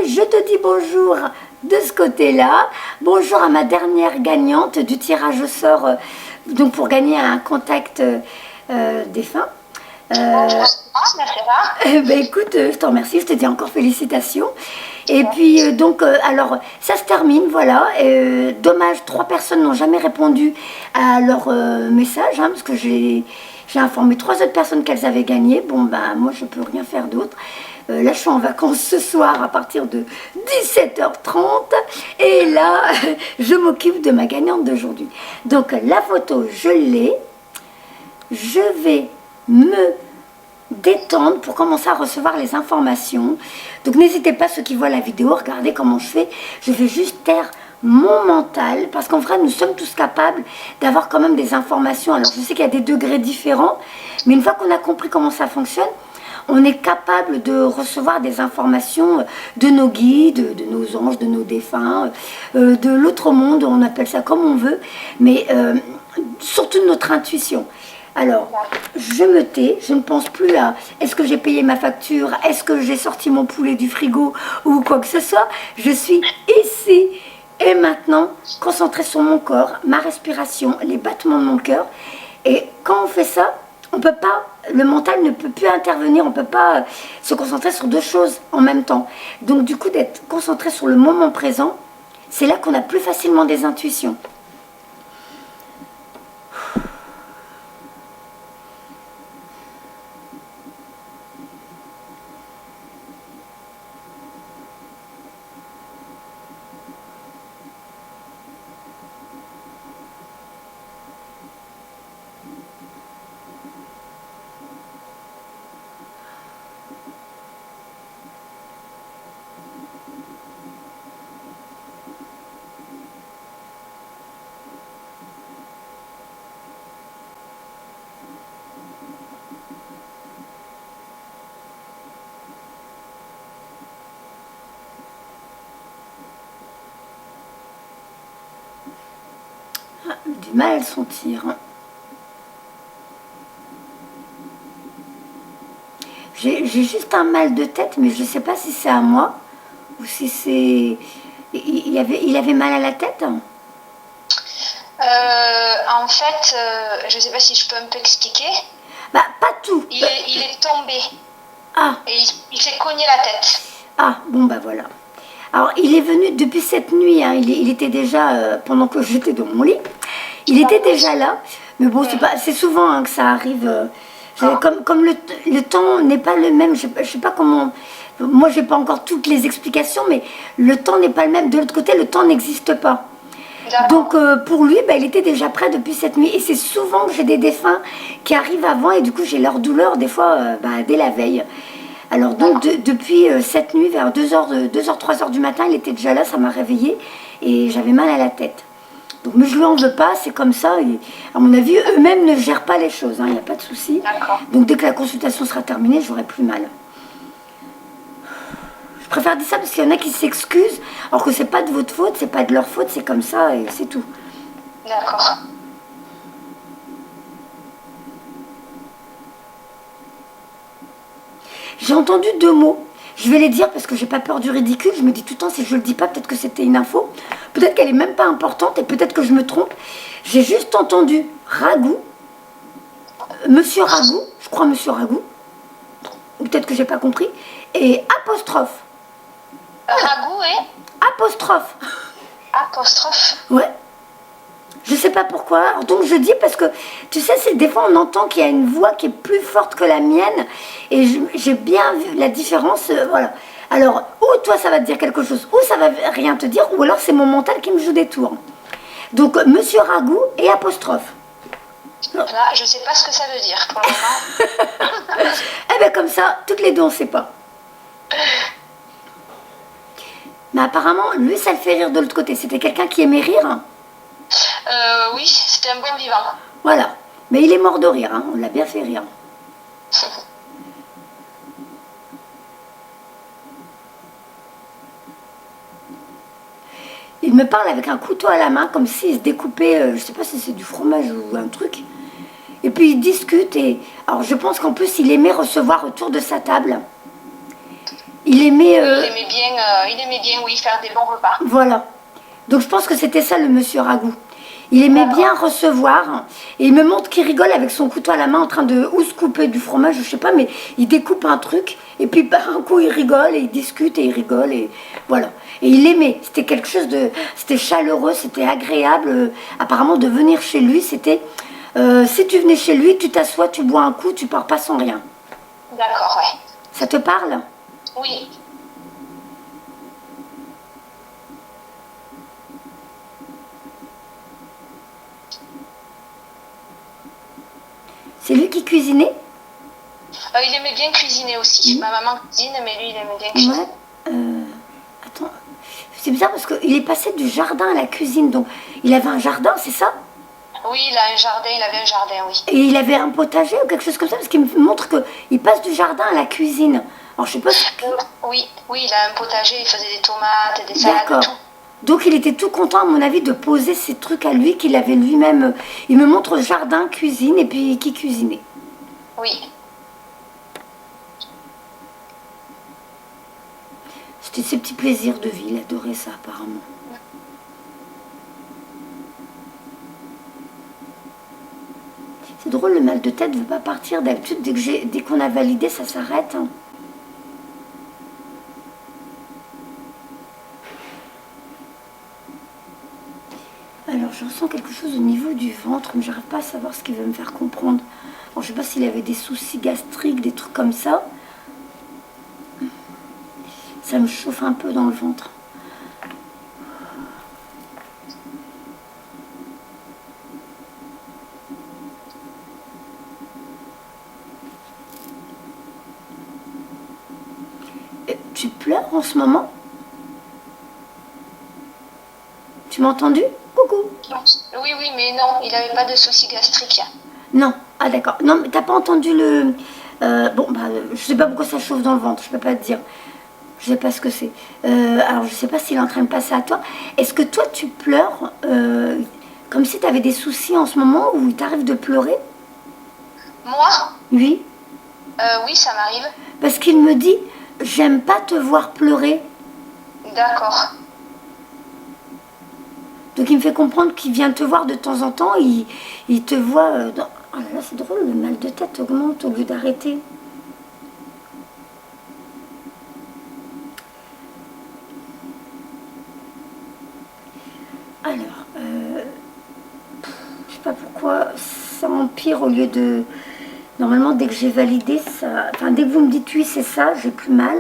je te dis bonjour de ce côté-là. Bonjour à ma dernière gagnante du tirage au sort, donc pour gagner un contact défunt. Ben écoute, je te remercie, je te dis encore félicitations. Et puis donc, alors ça se termine, voilà. Dommage, 3 personnes n'ont jamais répondu à leur message, parce que j'ai informé 3 autres personnes qu'elles avaient gagné. Bon, ben moi je peux rien faire d'autre. Là, je suis en vacances ce soir à partir de 17h30 et là, je m'occupe de ma gagnante d'aujourd'hui. Donc, la photo, je l'ai. Je vais me détendre pour commencer à recevoir les informations. Donc, n'hésitez pas, ceux qui voient la vidéo, regardez comment je fais. Je vais juste taire mon mental parce qu'en vrai, nous sommes tous capables d'avoir quand même des informations. Alors, je sais qu'il y a des degrés différents, mais une fois qu'on a compris comment ça fonctionne, on est capable de recevoir des informations de nos guides, de nos anges, de nos défunts, de l'autre monde, on appelle ça comme on veut, mais surtout de notre intuition. Alors, je me tais, je ne pense plus à est-ce que j'ai payé ma facture, est-ce que j'ai sorti mon poulet du frigo ou quoi que ce soit. Je suis ici et maintenant concentrée sur mon corps, ma respiration, les battements de mon cœur. Et quand on fait ça, on peut pas, le mental ne peut plus intervenir, on ne peut pas se concentrer sur 2 choses en même temps. Donc du coup, d'être concentré sur le moment présent, c'est là qu'on a plus facilement des intuitions. Du mal à le sentir. J'ai juste un mal de tête, mais je ne sais pas si c'est à moi ou si c'est... Il avait mal à la tête. En fait, je ne sais pas si je peux un peu expliquer. Bah, pas tout. Il est tombé. Ah. Et il s'est cogné la tête. Ah, bon bah voilà. Alors, il est venu depuis cette nuit, il était déjà, pendant que j'étais dans mon lit, il était déjà là. Mais bon, c'est souvent que ça arrive. Comme le temps n'est pas le même, je sais pas comment... Moi, j'ai pas encore toutes les explications, mais le temps n'est pas le même. De l'autre côté, le temps n'existe pas. Donc, pour lui, il était déjà prêt depuis cette nuit. Et c'est souvent que j'ai des défunts qui arrivent avant, et du coup, j'ai leur douleur, des fois, dès la veille. Alors donc depuis cette nuit, vers 2h, 3h du matin, il était déjà là, ça m'a réveillée et j'avais mal à la tête. Donc, mais je lui en veux pas, c'est comme ça. Et, à mon avis, eux-mêmes ne gèrent pas les choses, il n'y a pas de souci. Donc dès que la consultation sera terminée, j'aurai plus mal. Je préfère dire ça parce qu'il y en a qui s'excusent, alors que c'est pas de votre faute, c'est pas de leur faute, c'est comme ça et c'est tout. D'accord. J'ai entendu 2 mots. Je vais les dire parce que j'ai pas peur du ridicule. Je me dis tout le temps, si je le dis pas, peut-être que c'était une info. Peut-être qu'elle est même pas importante et peut-être que je me trompe. J'ai juste entendu Ragout, Monsieur Ragout, je crois Monsieur Ragout, ou peut-être que j'ai pas compris, et apostrophe. Ragout et Apostrophe. Apostrophe. Ouais. Je sais pas pourquoi. Alors, donc je dis parce que, tu sais, des fois on entend qu'il y a une voix qui est plus forte que la mienne. Et j'ai bien vu la différence. Voilà. Alors, ou toi ça va te dire quelque chose, ou ça va rien te dire, ou alors c'est mon mental qui me joue des tours. Donc, Monsieur Ragout et apostrophe. Là, je sais pas ce que ça veut dire pour le moment. Eh bien comme ça, toutes les 2 on sait pas. Mais apparemment, lui ça le fait rire de l'autre côté. C'était quelqu'un qui aimait rire. Oui, c'était un bon vivant. Voilà. Mais il est mort de rire, on l'a bien fait rire. Il me parle avec un couteau à la main, comme s'il se découpait, je sais pas si c'est du fromage ou un truc. Et puis il discute, et alors je pense qu'en plus il aimait recevoir autour de sa table. Il aimait... il aimait bien, oui, faire des bons repas. Voilà. Donc je pense que c'était ça le monsieur Ragout. Il aimait bien recevoir et il me montre qu'il rigole avec son couteau à la main en train de ou se couper du fromage, je sais pas, mais il découpe un truc et puis par un coup il rigole et il discute et il rigole et voilà. Et il aimait, c'était quelque chose de... C'était chaleureux, c'était agréable. Apparemment de venir chez lui, c'était... si tu venais chez lui, tu t'assois, tu bois un coup, tu pars pas sans rien. D'accord, ouais. Ça te parle? Oui. C'est lui qui cuisinait? Il aimait bien cuisiner aussi. Ma maman cuisine, mais lui, il aimait bien cuisiner. Ouais. Attends, c'est bizarre parce qu'il est passé du jardin à la cuisine. Donc, il avait un jardin, c'est ça? Oui, il avait un jardin, oui. Et il avait un potager ou quelque chose comme ça? Parce qu'il me montre qu'il passe du jardin à la cuisine. Alors, je sais pas si... Oui, il a un potager, il faisait des tomates, des salades et tout. D'accord. Donc, il était tout content, à mon avis, de poser ces trucs à lui qu'il avait lui-même. Il me montre jardin, cuisine, et puis qui cuisinait. Oui. C'était ses petits plaisirs de vie. Il adorait ça, apparemment. C'est drôle, le mal de tête ne veut pas partir. D'habitude, dès qu'on a validé, ça s'arrête. Hein. Alors, je ressens quelque chose au niveau du ventre, mais j'arrive pas à savoir ce qu'il veut me faire comprendre. Alors, je sais pas s'il avait des soucis gastriques, des trucs comme ça. Ça me chauffe un peu dans le ventre. Tu pleures en ce moment? Tu m'as entendu? Coucou. Oui, mais non, il n'avait pas de soucis gastriques. Non, ah d'accord. Non, mais t'as pas entendu le... bon, bah, je sais pas pourquoi ça chauffe dans le ventre, je peux pas te dire. Je sais pas ce que c'est. Alors, je sais pas s'il est en train de passer à toi. Est-ce que toi, tu pleures comme si tu avais des soucis en ce moment où il t'arrive de pleurer? Moi? Oui. Oui, ça m'arrive. Parce qu'il me dit, j'aime pas te voir pleurer. D'accord. Donc il me fait comprendre qu'il vient te voir de temps en temps, il te voit dans... Oh là là, c'est drôle, le mal de tête augmente au lieu d'arrêter. Alors, je sais pas pourquoi ça empire au lieu de... Normalement, dès que j'ai validé, ça... Enfin, dès que vous me dites oui, c'est ça, j'ai plus mal.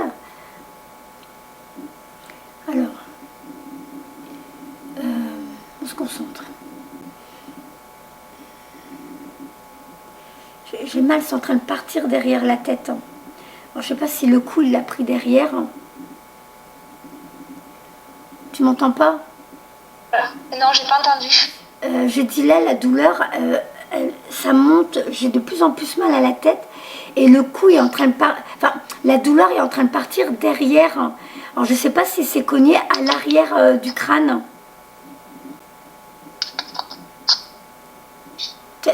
Alors, on se concentre. J'ai mal, c'est en train de partir derrière la tête. Alors, je sais pas si le coup, il l'a pris derrière. Tu m'entends pas? Non, j'ai pas entendu. J'ai dit là, la douleur, ça monte, j'ai de plus en plus mal à la tête. Et le coup est en train de partir... Enfin, la douleur est en train de partir derrière. Alors, je sais pas si c'est cogné à l'arrière du crâne.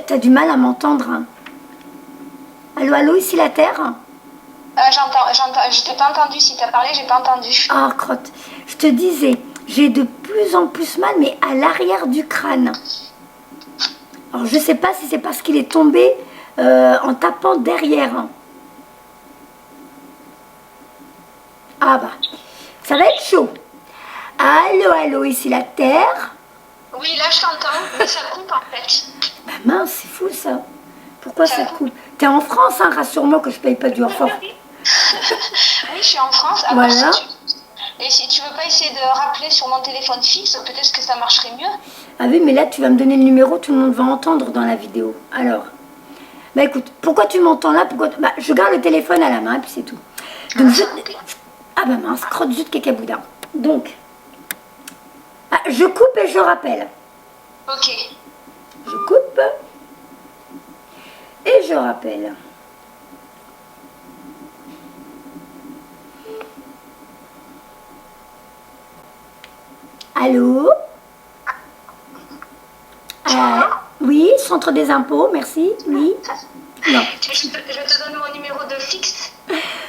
T'as du mal à m'entendre. Hein. Allô, allô, ici la Terre? J'entends, je t'ai pas entendu. Si t'as parlé, j'ai pas entendu. Ah, crotte. Je te disais, j'ai de plus en plus mal, mais à l'arrière du crâne. Alors, je sais pas si c'est parce qu'il est tombé en tapant derrière. Ah bah, ça va être chaud. Allô, allô, ici la Terre? Oui, là je t'entends, mais ça coupe en fait. Bah mince, c'est fou ça. Pourquoi ça coupe? T'es en France, hein, rassure-moi que je paye pas du hors-fort. Oui, je suis en France. Alors, voilà. Et si tu veux pas essayer de rappeler sur mon téléphone fixe, peut-être que ça marcherait mieux. Ah oui, mais là tu vas me donner le numéro, tout le monde va entendre dans la vidéo. Alors, bah écoute, pourquoi tu m'entends là? Bah, je garde le téléphone à la main et puis c'est tout. Donc, ah bah mince, crotte zut cacaboudin. Donc, je coupe et je rappelle. Ok. Je coupe et je rappelle. Allô? Oui, centre des impôts, merci. Oui. Non. Je te donne mon numéro de fixe.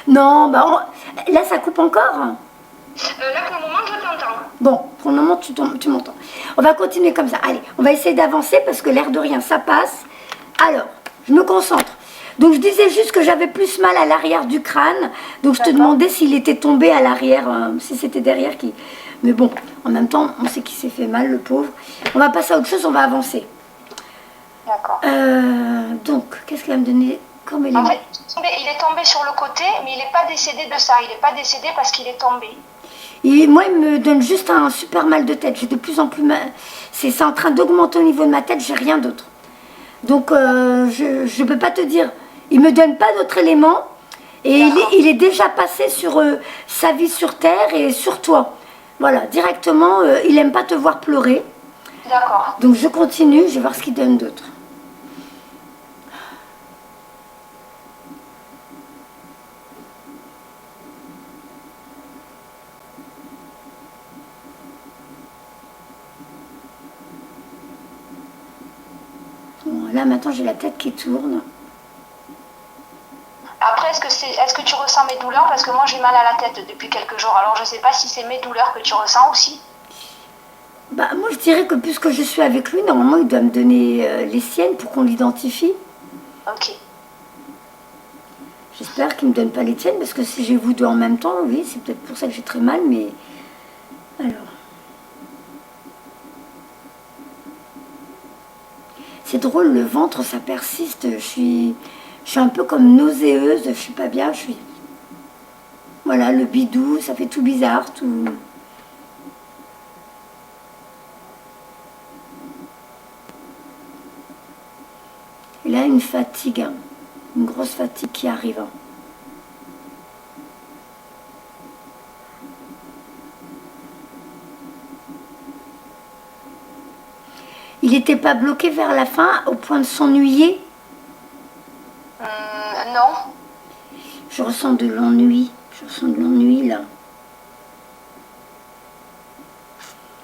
Non, bah Là, ça coupe encore? Là, pour le moment, je t'entends. Bon, pour le moment, tu m'entends. On va continuer comme ça. Allez, on va essayer d'avancer parce que l'air de rien, ça passe. Alors, je me concentre. Donc, je disais juste que j'avais plus mal à l'arrière du crâne. Donc, je te demandais s'il était tombé à l'arrière, si c'était derrière qui... Mais bon, en même temps, on sait qu'il s'est fait mal, le pauvre. On va passer à autre chose, on va avancer. D'accord. Donc, qu'est-ce qu'elle va me donner comme élément? En fait, il est tombé sur le côté, mais il n'est pas décédé de ça. Il n'est pas décédé parce qu'il est tombé. Et moi, il me donne juste un super mal de tête. J'ai de plus en plus mal. C'est en train d'augmenter au niveau de ma tête, j'ai rien d'autre. Donc, je ne peux pas te dire. Il ne me donne pas d'autres éléments. Et il est déjà passé sur sa vie sur Terre et sur toi. Voilà, directement, il n'aime pas te voir pleurer. D'accord. Donc, je continue, je vais voir ce qu'il donne d'autre. Bon, là, maintenant, j'ai la tête qui tourne. Après, est-ce que tu ressens mes douleurs? Parce que moi, j'ai mal à la tête depuis quelques jours. Alors, je ne sais pas si c'est mes douleurs que tu ressens aussi. Bah, moi, je dirais que puisque je suis avec lui, normalement, il doit me donner les siennes pour qu'on l'identifie. Ok. J'espère qu'il ne me donne pas les tiennes, parce que si j'ai vous deux en même temps, oui, c'est peut-être pour ça que j'ai très mal, mais... Alors... C'est drôle, le ventre, ça persiste. Je suis un peu comme nauséeuse, je suis pas bien, je suis... Voilà, le bidou, ça fait tout bizarre, tout... Et là, une fatigue, hein, une grosse fatigue qui arrive. Hein. Il n'était pas bloqué vers la fin au point de s'ennuyer? Non. Je ressens de l'ennui. Je ressens de l'ennui là.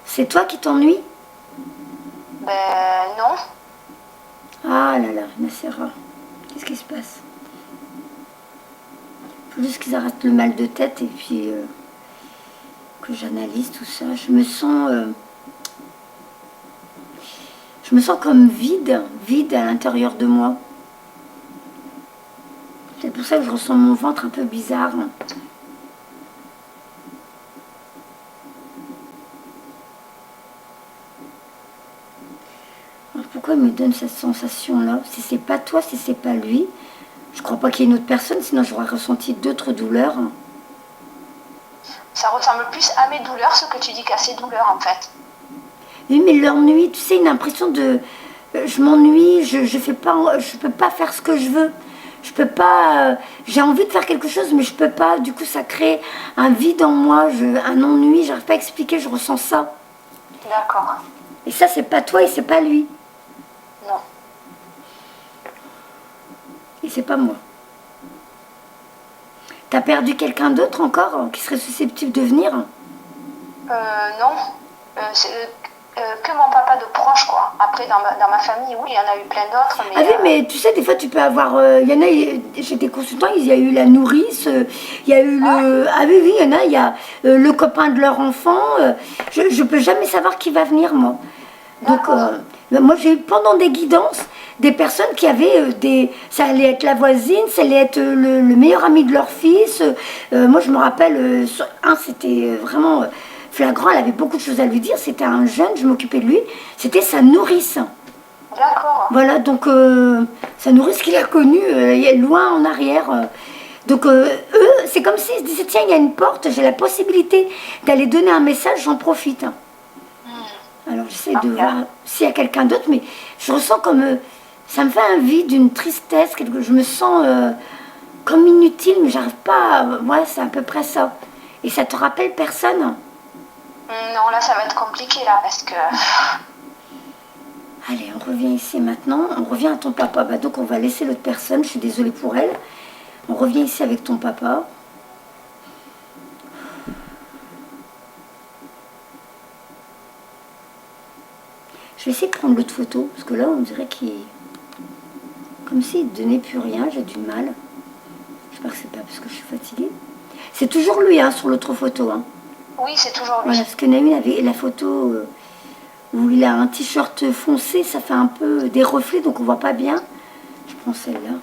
C'est toi qui t'ennuies? Ben non. Ah là là, Nacera. Qu'est-ce qui se passe? Il faut juste qu'ils arrêtent le mal de tête et puis que j'analyse tout ça. Je me sens comme vide à l'intérieur de moi. C'est pour ça que je ressens mon ventre un peu bizarre. Alors pourquoi il me donne cette sensation-là? Si c'est pas toi, si c'est pas lui, je crois pas qu'il y ait une autre personne, sinon j'aurais ressenti d'autres douleurs. Ça ressemble plus à mes douleurs, ce que tu dis qu'à ces douleurs, en fait. Oui, mais l'ennui, tu sais, une impression de... je m'ennuie, je peux pas faire ce que je veux. Je peux pas... j'ai envie de faire quelque chose, mais je peux pas. Du coup, ça crée un vide en moi, un ennui, j'arrive pas à expliquer, je ressens ça. D'accord. Et ça, c'est pas toi et c'est pas lui. Non. Et c'est pas moi. T'as perdu quelqu'un d'autre encore qui serait susceptible de venir? Non. Que mon papa de proche, quoi. Après, dans ma famille, oui, il y en a eu plein d'autres. Mais, ah oui, mais tu sais, des fois, tu peux avoir... il y en a, chez des consultants, il y a eu la nourrice, il y a eu le... Ah oui, oui, il y en a, il y a le copain de leur enfant. Je peux jamais savoir qui va venir, moi. Donc, moi, j'ai eu pendant des guidances des personnes qui avaient des... Ça allait être la voisine, ça allait être le meilleur ami de leur fils. Moi, je me rappelle, c'était vraiment... flagrant, elle avait beaucoup de choses à lui dire, c'était un jeune, je m'occupais de lui, c'était sa nourrice. D'accord. Voilà, donc sa nourrice qu'il a connue loin en arrière. Donc eux, c'est comme s'ils se disaient, tiens, il y a une porte, j'ai la possibilité d'aller donner un message, j'en profite. Alors j'essaie de voir s'il y a quelqu'un d'autre, mais je ressens comme, ça me fait un vide, une tristesse, je me sens comme inutile, mais j'arrive pas, ouais, c'est à peu près ça. Et ça te rappelle personne? Non, là, ça va être compliqué, là, parce que... Allez, on revient ici maintenant. On revient à ton papa. Bah, donc, on va laisser l'autre personne. Je suis désolée pour elle. On revient ici avec ton papa. Je vais essayer de prendre l'autre photo. Parce que là, on dirait qu'il... Comme s'il ne donnait plus rien. J'ai du mal. J'espère que c'est pas parce que je suis fatiguée. C'est toujours lui hein, sur l'autre photo. Hein. Oui, c'est toujours lui. Voilà, parce que Naïm avait la photo où il a un t-shirt foncé, ça fait un peu des reflets, donc on voit pas bien. Je prends celle-là.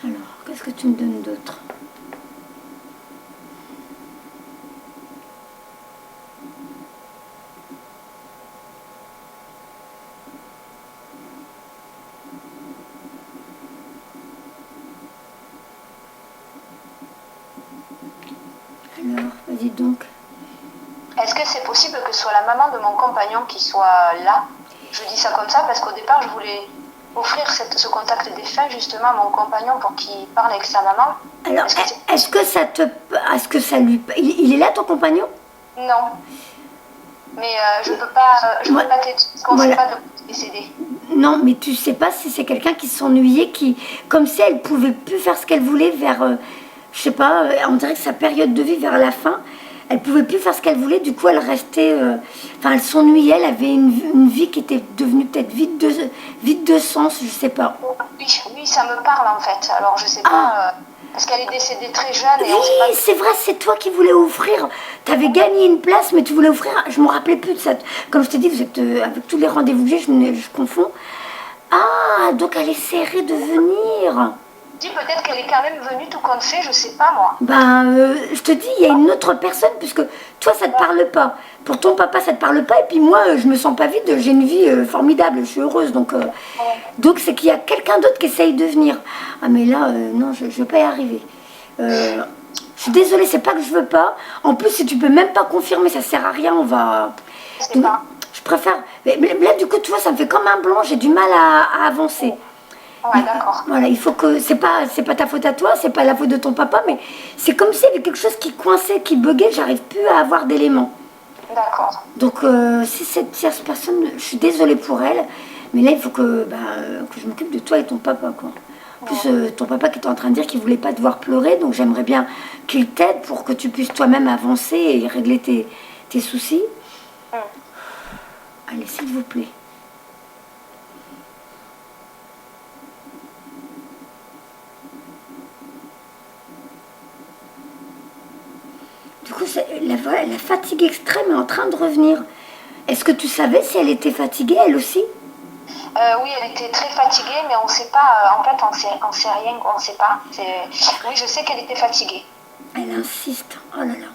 Alors, qu'est-ce que tu me donnes d'autre? Alors, vas-y donc. Est-ce que c'est possible que ce soit la maman de mon compagnon qui soit là? Je dis ça comme ça parce qu'au départ, je voulais offrir ce contact défunt justement à mon compagnon pour qu'il parle avec sa maman. Alors, est-ce que ça te... Est-ce que ça lui... Il est là, ton compagnon? Non. Mais je peux pas t'aider parce qu'on ne sait pas de quoi décédé. Non, mais tu sais pas si c'est quelqu'un qui s'ennuyait, qui... Comme si elle pouvait plus faire ce qu'elle voulait vers... je sais pas, on dirait que sa période de vie vers la fin, elle pouvait plus faire ce qu'elle voulait, du coup elle restait... Enfin, elle s'ennuyait, elle avait une vie qui était devenue peut-être vide de sens, je sais pas. Oui, ça me parle en fait. Alors je sais pas... parce qu'elle est décédée très jeune et oui, on sait pas... c'est vrai, c'est toi qui voulais offrir. Tu avais gagné une place, mais tu voulais offrir... Je me rappelais plus de ça. Comme je t'ai dit, vous êtes avec tous les rendez-vous que j'ai, je confonds. Ah, donc elle essaierait de venir. Dis peut-être qu'elle est quand même venue tout compte fait, je sais pas moi. Ben, je te dis, il y a une autre personne, puisque toi, ça te parle pas. Pour ton papa, ça te parle pas, et puis moi, je me sens pas vide, j'ai une vie formidable, je suis heureuse, donc c'est qu'il y a quelqu'un d'autre qui essaye de venir. Ah, mais là, non, je vais pas y arriver. Je suis désolée, c'est pas que je veux pas. En plus, si tu peux même pas confirmer, ça sert à rien, on va... Je sais pas. Je préfère... Mais là, du coup, tu vois, ça me fait comme un blanc, j'ai du mal à avancer. Ouais, d'accord. Voilà, il faut que... C'est pas ta faute à toi, c'est pas la faute de ton papa, mais c'est comme s'il y avait quelque chose qui coinçait, qui buguait, j'arrive plus à avoir d'éléments. D'accord. Donc, si cette tierce personne, je suis désolée pour elle, mais là, il faut que je m'occupe de toi et ton papa, quoi. En plus, ton papa qui était en train de dire qu'il voulait pas te voir pleurer, donc j'aimerais bien qu'il t'aide pour que tu puisses toi-même avancer et régler tes soucis. Allez, s'il vous plaît. Du coup, la fatigue extrême est en train de revenir. Est-ce que tu savais si elle était fatiguée, elle aussi? Oui, elle était très fatiguée, mais on sait pas. En fait, on sait rien, quoi, on sait pas. Oui, je sais qu'elle était fatiguée. Elle insiste. Oh là là.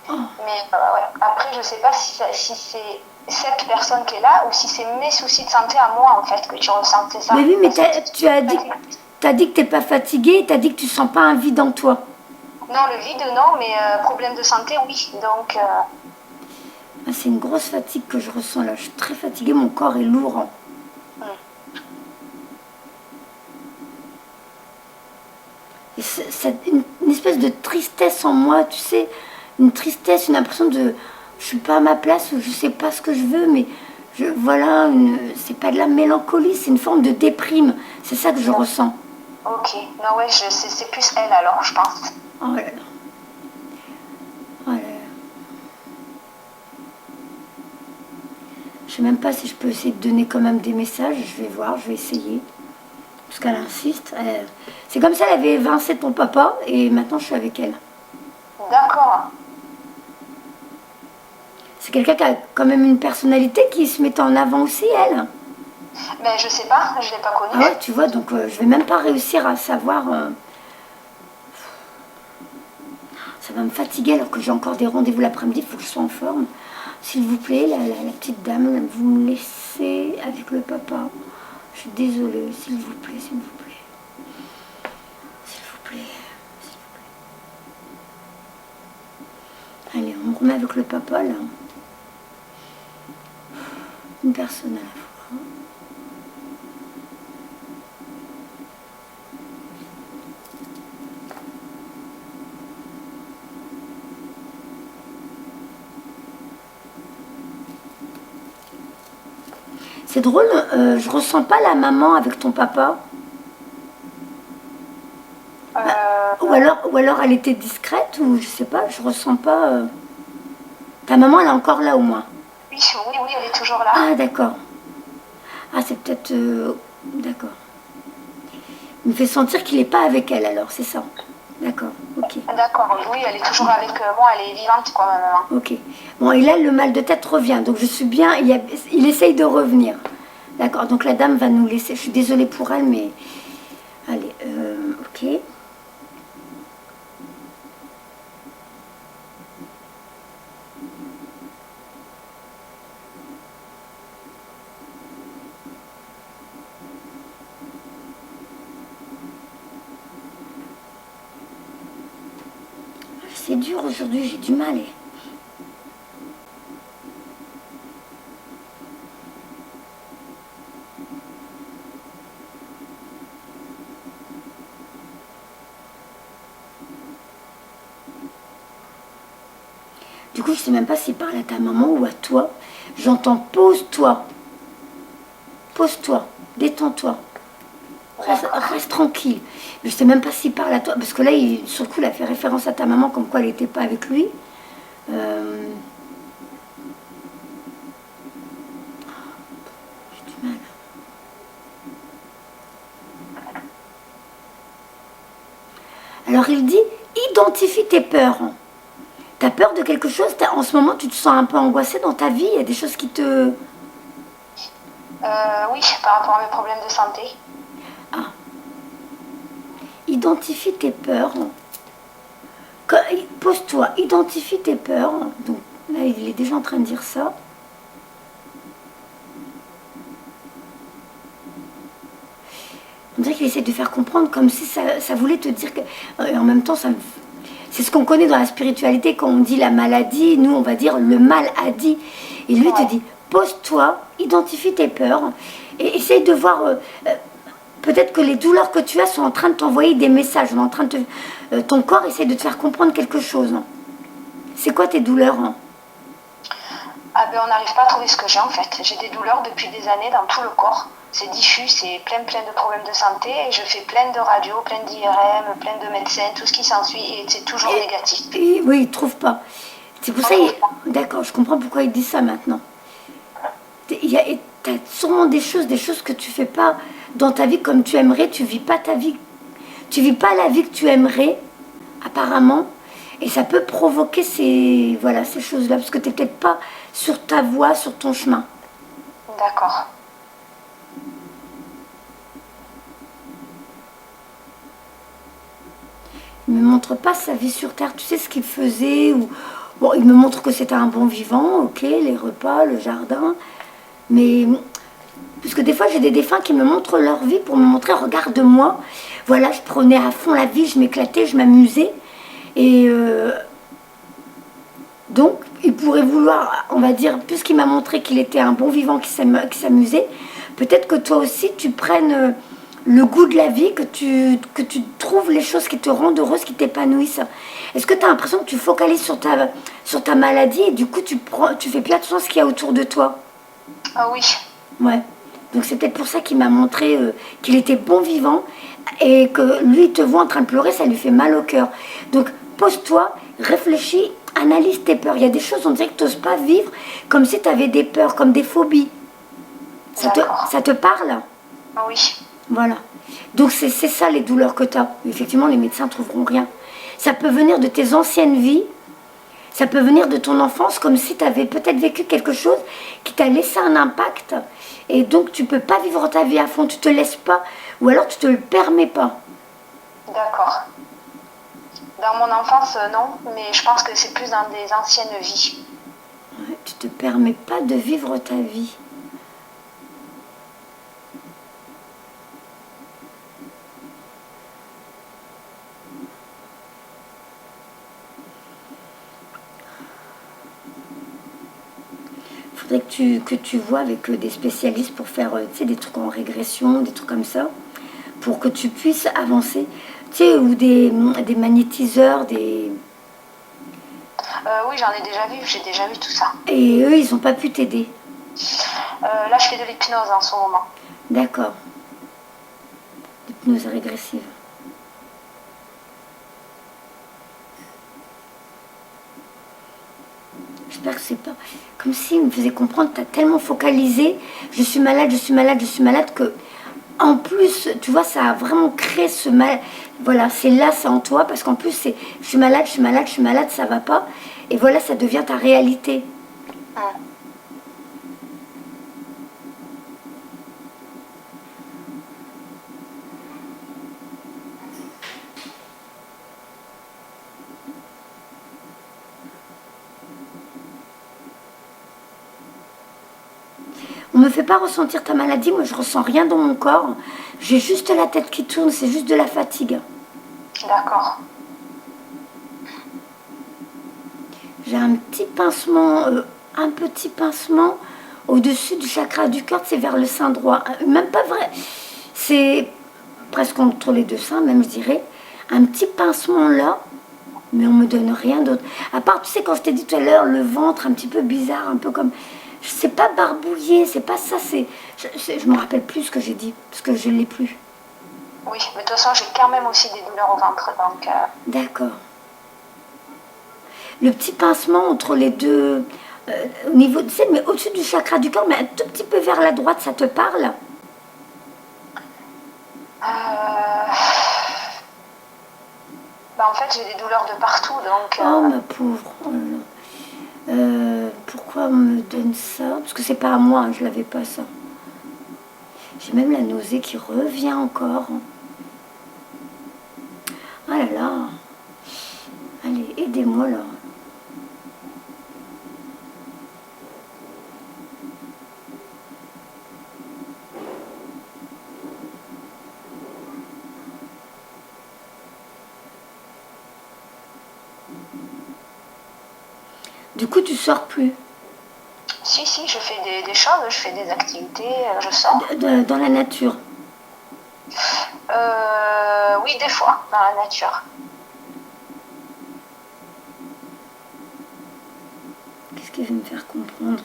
Mais ouais. Après, je sais pas si c'est cette personne qui est là ou si c'est mes soucis de santé à moi, en fait, que tu ressentais ça. Mais oui, mais tu as dit que t'es pas fatiguée, tu as dit que tu sens pas un vide en toi. Non, le vide, non, mais problème de santé, oui. Donc... C'est une grosse fatigue que je ressens là. Je suis très fatiguée, mon corps est lourd. Et c'est une espèce de tristesse en moi, tu sais. Une tristesse, une impression de... Je suis pas à ma place, ou je sais pas ce que je veux, mais... Voilà, c'est pas de la mélancolie, c'est une forme de déprime. C'est ça que je ressens. Ok. Non, ouais, c'est plus elle alors, je pense. Oh là là. Oh là là. Je sais même pas si je peux essayer de donner quand même des messages. Je vais voir, je vais essayer. Parce qu'elle insiste. C'est comme ça, elle avait évincé ton papa et maintenant je suis avec elle. D'accord. C'est quelqu'un qui a quand même une personnalité qui se met en avant aussi, elle. Ben, je sais pas, je l'ai pas connue. Ah ouais, tu vois, donc je vais même pas réussir à savoir... Ça va me fatiguer alors que j'ai encore des rendez-vous l'après-midi, il faut que je sois en forme. S'il vous plaît, la petite dame, vous me laissez avec le papa. Je suis désolée, s'il vous plaît, s'il vous plaît. S'il vous plaît, s'il vous plaît. Allez, on me remet avec le papa, là. Une personne à la fois. C'est drôle, je ressens pas la maman avec ton papa. Ou alors elle était discrète, ou je sais pas, je ressens pas... Ta maman, elle est encore là au moins. Oui, elle est toujours là. Ah, d'accord. Ah, c'est peut-être... D'accord. Il me fait sentir qu'il n'est pas avec elle alors, c'est ça. D'accord, ok. D'accord, oui, elle est toujours avec moi, elle est vivante, quoi, ma maman. Ok. Bon, et là, le mal de tête revient. Donc, je suis bien. Il essaye de revenir. D'accord. Donc, la dame va nous laisser. Je suis désolée pour elle, mais. Allez, ok. C'est dur aujourd'hui, j'ai du mal. Du coup, je sais même pas s'il parle à ta maman ou à toi. J'entends pose-toi. Pose-toi. Détends-toi. Reste tranquille. Mais je sais même pas s'il parle à toi. Parce que là, sur le coup, il a fait référence à ta maman comme quoi elle n'était pas avec lui. J'ai du mal. Alors il dit, identifie tes peurs. T'as peur de quelque chose? En ce moment, tu te sens un peu angoissée dans ta vie? Il y a des choses qui te... Oui, par rapport à mes problèmes de santé. Ah. Identifie tes peurs. Pose-toi, identifie tes peurs. Donc là, il est déjà en train de dire ça. On dirait qu'il essaie de faire comprendre comme si ça voulait te dire que... Et en même temps, c'est ce qu'on connaît dans la spiritualité, quand on dit la maladie, nous on va dire le mal a dit. Et lui te dit, pose-toi, identifie tes peurs et essaye de voir... peut-être que les douleurs que tu as sont en train de t'envoyer des messages, sont en train de ton corps essaie de te faire comprendre quelque chose. C'est quoi tes douleurs? Ah ben on n'arrive pas à trouver ce que j'ai en fait. J'ai des douleurs depuis des années dans tout le corps. C'est diffus, c'est plein de problèmes de santé et je fais plein de radios, plein d'IRM, plein de médecins, tout ce qui s'ensuit et c'est toujours négatif. Oui, il ne trouve pas. C'est pour ça, d'accord, je comprends pourquoi il dit ça maintenant. Tu as sûrement des choses que tu fais pas dans ta vie comme tu aimerais, tu vis pas ta vie, tu vis pas la vie que tu aimerais, apparemment, et ça peut provoquer ces choses-là, parce que tu n'es peut-être pas sur ta voie, sur ton chemin. D'accord. Il me montre pas sa vie sur Terre, tu sais ce qu'il faisait, ou bon, il me montre que c'était un bon vivant, ok, les repas, le jardin, mais parce que des fois j'ai des défunts qui me montrent leur vie pour me montrer, regarde-moi, voilà, je prenais à fond la vie, je m'éclatais, je m'amusais, et donc il pourrait vouloir, on va dire, puisqu'il m'a montré qu'il était un bon vivant qui s'amusait, peut-être que toi aussi tu prennes le goût de la vie, que tu trouves les choses qui te rendent heureuse, qui t'épanouissent. Est-ce que tu as l'impression que tu focalises sur ta maladie et du coup tu fais plus attention à ce qu'il y a autour de toi? Ah oui. Ouais. Donc c'est peut-être pour ça qu'il m'a montré qu'il était bon vivant et que lui il te voit en train de pleurer, ça lui fait mal au cœur. Donc pose-toi, réfléchis, analyse tes peurs. Il y a des choses, on dirait que tu n'oses pas vivre comme si tu avais des peurs, comme des phobies. Ça te parle? Ah oui. Voilà. Donc c'est ça les douleurs que tu as. Effectivement, les médecins ne trouveront rien. Ça peut venir de tes anciennes vies, ça peut venir de ton enfance, comme si tu avais peut-être vécu quelque chose qui t'a laissé un impact. Et donc tu ne peux pas vivre ta vie à fond, tu ne te laisses pas, ou alors tu ne te le permets pas. D'accord. Dans mon enfance, non, mais je pense que c'est plus dans des anciennes vies. Ouais, tu ne te permets pas de vivre ta vie. Que tu vois avec des spécialistes pour faire des trucs en régression, des trucs comme ça, pour que tu puisses avancer, ou des magnétiseurs, des... Oui, j'en ai déjà vu, j'ai déjà vu tout ça. Et eux, ils n'ont pas pu t'aider? Là, je fais de l'hypnose en ce moment. D'accord. L'hypnose régressive. J'espère que c'est pas... Comme s'il me faisait comprendre, tu as tellement focalisé, je suis malade, je suis malade, je suis malade, que en plus, tu vois, ça a vraiment créé ce mal. Voilà, c'est là, c'est en toi, parce qu'en plus, c'est je suis malade, je suis malade, je suis malade, ça va pas. Et voilà, ça devient ta réalité. Hum. On me fait pas ressentir ta maladie, moi je ressens rien dans mon corps. J'ai juste la tête qui tourne, c'est juste de la fatigue. D'accord. J'ai un petit pincement, un petit pincement au-dessus du chakra du cœur, c'est vers le sein droit. Même pas vrai, c'est presque entre les deux seins, même je dirais. Un petit pincement là, mais on me donne rien d'autre. À part, tu sais, quand je t'ai dit tout à l'heure, le ventre un petit peu bizarre, un peu comme... C'est pas barbouillé, c'est pas ça, c'est... Je me rappelle plus ce que j'ai dit, parce que je ne l'ai plus. Oui, mais de toute façon, j'ai quand même aussi des douleurs au ventre, donc... D'accord. Le petit pincement entre les deux, au niveau, tu sais, mais au-dessus du chakra du corps, mais un tout petit peu vers la droite, ça te parle? En fait, j'ai des douleurs de partout, donc... Oh, ma pauvre. Oh là là. Pourquoi on me donne ça? Parce que c'est pas à moi, hein, je l'avais pas ça. J'ai même la nausée qui revient encore. Ah là là. Allez, aidez-moi là. Du coup, tu sors plus Si, je fais des choses, je fais des activités, je sors. dans la nature. Oui, des fois, dans la nature. Qu'est-ce qui veut me faire comprendre?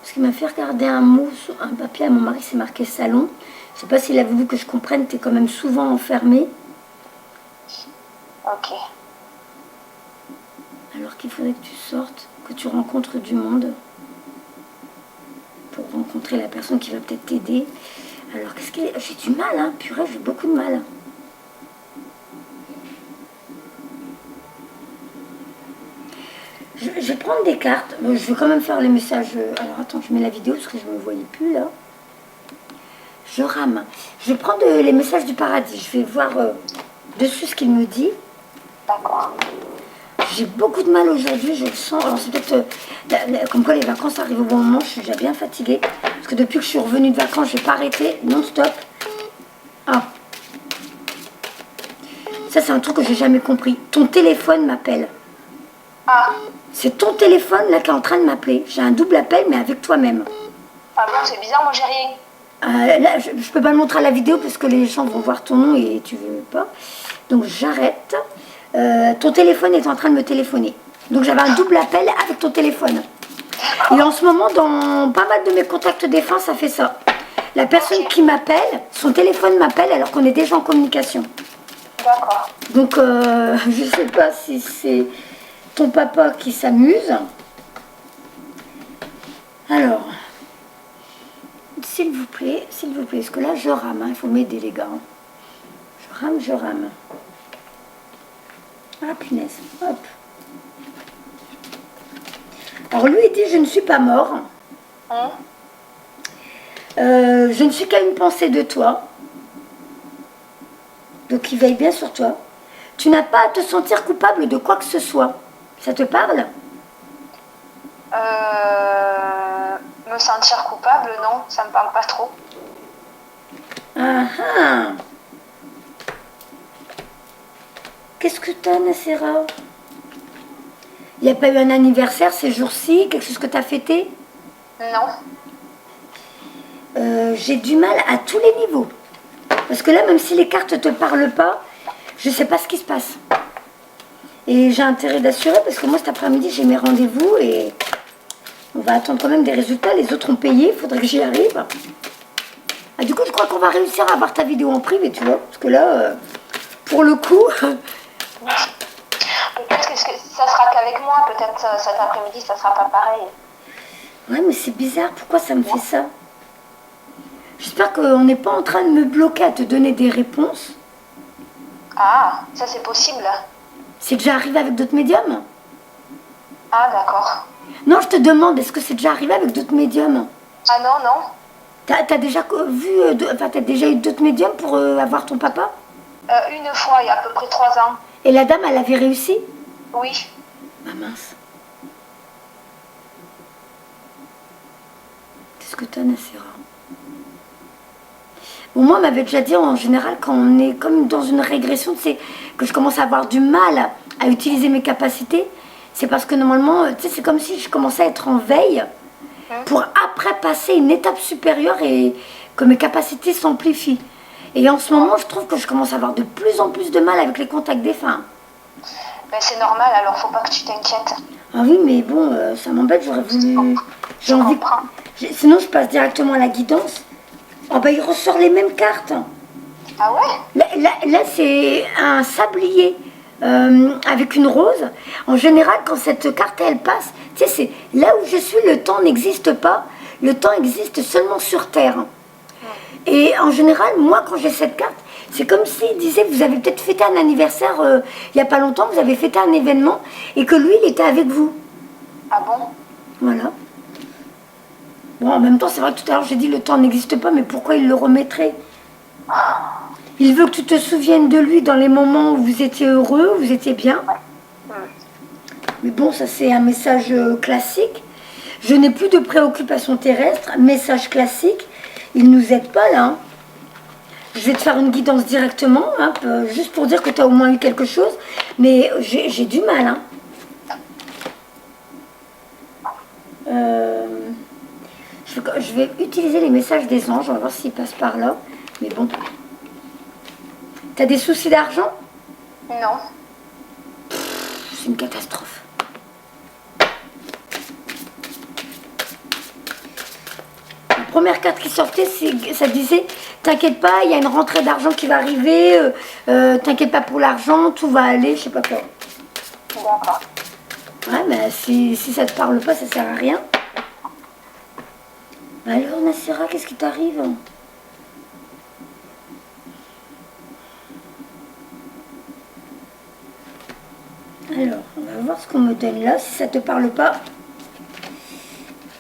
Parce qu'il m'a fait regarder un mot, un papier à mon mari, c'est marqué salon. Je sais pas s'il a voulu que je comprenne, tu es quand même souvent enfermée. Ok. Alors qu'il faudrait que tu sortes, que tu rencontres du monde. Pour rencontrer la personne qui va peut-être t'aider. Alors qu'est-ce qu'il est... J'ai du mal, hein, purée, j'ai beaucoup de mal. Je vais prendre des cartes. Bon, je vais quand même faire les messages. Alors attends, je mets la vidéo parce que je ne me voyais plus là. Je rame. Je vais prendre les messages du paradis. Je vais voir dessus ce qu'il me dit. D'accord. J'ai beaucoup de mal aujourd'hui, je le sens. Alors c'est peut-être comme quoi les vacances arrivent au bon moment. Je suis déjà bien fatiguée. Parce que depuis que je suis revenue de vacances, je n'ai pas arrêté non-stop. Ah. Ça c'est un truc que j'ai jamais compris. Ton téléphone m'appelle. Ah. C'est ton téléphone là qui est en train de m'appeler. J'ai un double appel mais avec toi-même. Ah bon, c'est bizarre, moi j'ai rien. Là, je ne peux pas le montrer à la vidéo parce que les gens vont voir ton nom et tu veux pas. Donc j'arrête. Ton téléphone est en train de me téléphoner. Donc j'avais un double appel avec ton téléphone. Et en ce moment, dans pas mal de mes contacts défunts, ça fait ça. La personne qui m'appelle, son téléphone m'appelle alors qu'on est déjà en communication. D'accord. Donc je ne sais pas si c'est ton papa qui s'amuse. Alors... s'il vous plaît, parce que là je rame, hein, il faut m'aider les gars. Je rame. Ah punaise, hop. Alors lui il dit je ne suis pas mort. Je ne suis qu'à une pensée de toi. Donc il veille bien sur toi. Tu n'as pas à te sentir coupable de quoi que ce soit. Ça te parle? Me sentir coupable, non, ça me parle pas trop. Ah ah. Qu'est-ce que t'as, Nacera? Il n'y a pas eu un anniversaire ces jours-ci? Quelque chose que t'as fêté? Non. J'ai du mal à tous les niveaux. Parce que là, même si les cartes ne te parlent pas, je ne sais pas ce qui se passe. Et j'ai intérêt d'assurer parce que moi, cet après-midi, j'ai mes rendez-vous et on va attendre quand même des résultats. Les autres ont payé, il faudrait que j'y arrive. Ah, du coup, je crois qu'on va réussir à avoir ta vidéo en privé, tu vois. Parce que là, pour le coup... Peut-être que ça sera qu'avec moi, peut-être cet après-midi, ça sera pas pareil. Ouais, mais c'est bizarre, pourquoi ça me fait ça? J'espère qu'on n'est pas en train de me bloquer à te donner des réponses. Ah, ça c'est possible. C'est déjà arrivé avec d'autres médiums? Ah, d'accord. Non, je te demande, est-ce que c'est déjà arrivé avec d'autres médiums? Ah non, non. T'as déjà vu, enfin, t'as déjà eu d'autres médiums pour avoir ton papa? Une fois, il y a à peu près 3 ans. Et la dame, elle avait réussi? Oui. Ah mince. Qu'est-ce que t'as, Nassira? Bon, moi, on m'avait déjà dit, en général, quand on est comme dans une régression, c'est que je commence à avoir du mal à utiliser mes capacités. C'est parce que normalement, tu sais, c'est comme si je commençais à être en veille pour après passer une étape supérieure et que mes capacités s'amplifient. Et en ce moment, je trouve que je commence à avoir de plus en plus de mal avec les contacts défunts. Ben, c'est normal, alors faut pas que tu t'inquiètes. Ah oui, mais bon, ça m'embête, j'aurais voulu... J'ai Je envie... comprends. Sinon, je passe directement à la guidance. Oh bah, il ressort les mêmes cartes. Ah ouais? Là, c'est un sablier avec une rose. En général, quand cette carte, elle passe, tu sais, c'est là où je suis, le temps n'existe pas. Le temps existe seulement sur Terre. Et en général, moi, quand j'ai cette carte, c'est comme s'il disait, vous avez peut-être fêté un anniversaire il n'y a pas longtemps, vous avez fêté un événement, et que lui, il était avec vous. Ah bon? Voilà. Bon, en même temps, c'est vrai que tout à l'heure, j'ai dit, le temps n'existe pas, mais pourquoi il le remettrait? Il veut que tu te souviennes de lui dans les moments où vous étiez heureux, où vous étiez bien. Mais bon, ça, c'est un message classique. Je n'ai plus de préoccupations terrestres. Message classique. Il ne nous aide pas, là. Hein. Je vais te faire une guidance directement, hein, juste pour dire que tu as au moins eu quelque chose. Mais j'ai du mal. Hein. Je vais utiliser les messages des anges. On va voir s'ils passent par là. Mais bon. T'as des soucis d'argent? Non. C'est une catastrophe. La première carte qui sortait, ça disait « T'inquiète pas, il y a une rentrée d'argent qui va arriver, t'inquiète pas pour l'argent, tout va aller, je sais pas quoi. » D'accord. Ouais, mais si ça te parle pas, ça sert à rien. Alors, Nassira, qu'est-ce qui t'arrive? Alors, on va voir ce qu'on me donne là, si ça te parle pas.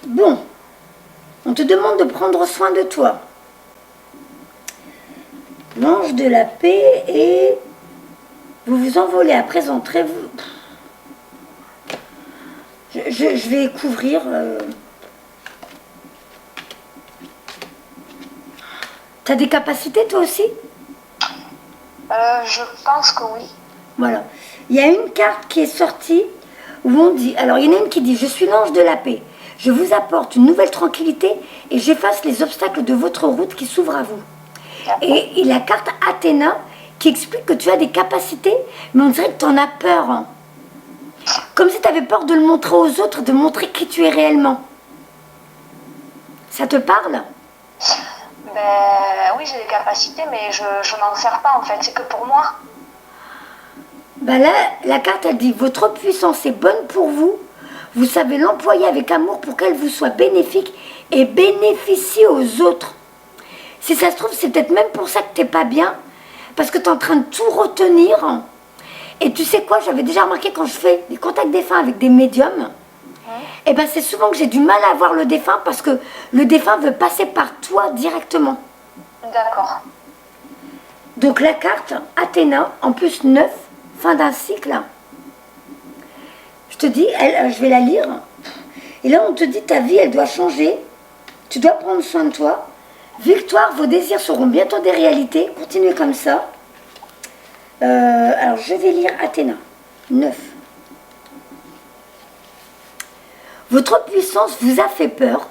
Bon, on te demande de prendre soin de toi. L'ange de la paix et vous vous envolez à présent très vous. Je vais couvrir. T'as des capacités toi aussi? Je pense que oui. Voilà. Il y a une carte qui est sortie où on dit, alors il y en a une qui dit, je suis l'ange de la paix, je vous apporte une nouvelle tranquillité et j'efface les obstacles de votre route qui s'ouvrent à vous. Et la carte Athéna qui explique que tu as des capacités, mais on dirait que tu en as peur. Hein. Comme si tu avais peur de le montrer aux autres, de montrer qui tu es réellement. Ça te parle? Ben oui, j'ai des capacités, mais je m'en sers pas en fait, c'est que pour moi. Ben là, la carte, elle dit, votre puissance est bonne pour vous. Vous savez l'employer avec amour pour qu'elle vous soit bénéfique et bénéficie aux autres. Si ça se trouve, c'est peut-être même pour ça que t'es pas bien, parce que tu es en train de tout retenir. Et tu sais quoi, j'avais déjà remarqué quand je fais des contacts défunts avec des médiums, et ben c'est souvent que j'ai du mal à voir le défunt parce que le défunt veut passer par toi directement. D'accord. Donc la carte Athéna, en plus 9, fin d'un cycle. Je te dis, je vais la lire. Et là, on te dit, ta vie, elle doit changer. Tu dois prendre soin de toi. Victoire, vos désirs seront bientôt des réalités. Continuez comme ça. Alors, je vais lire Athéna. 9. Votre puissance vous a fait peur.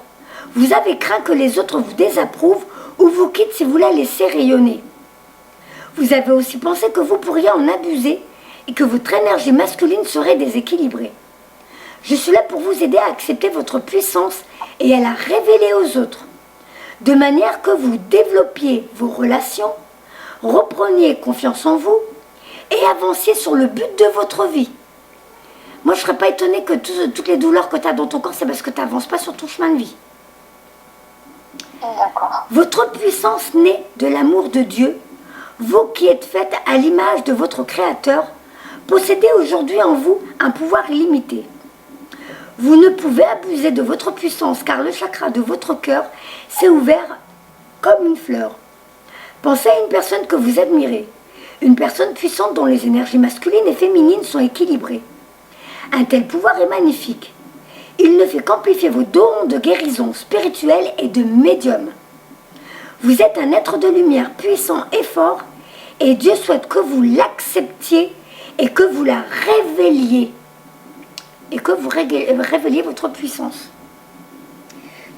Vous avez craint que les autres vous désapprouvent ou vous quittent si vous la laissez rayonner. Vous avez aussi pensé que vous pourriez en abuser et que votre énergie masculine serait déséquilibrée. Je suis là pour vous aider à accepter votre puissance et à la révéler aux autres, de manière que vous développiez vos relations, repreniez confiance en vous et avanciez sur le but de votre vie. Moi, je ne serais pas étonnée que toutes les douleurs que tu as dans ton corps, c'est parce que tu n'avances pas sur ton chemin de vie. D'accord. Votre puissance naît de l'amour de Dieu. Vous qui êtes faite à l'image de votre Créateur, possédez aujourd'hui en vous un pouvoir illimité. Vous ne pouvez abuser de votre puissance car le chakra de votre cœur s'est ouvert comme une fleur. Pensez à une personne que vous admirez, une personne puissante dont les énergies masculines et féminines sont équilibrées. Un tel pouvoir est magnifique. Il ne fait qu'amplifier vos dons de guérison spirituelle et de médium. Vous êtes un être de lumière puissant et fort, et Dieu souhaite que vous l'acceptiez et que vous la révéliez. Et que vous révéliez votre puissance.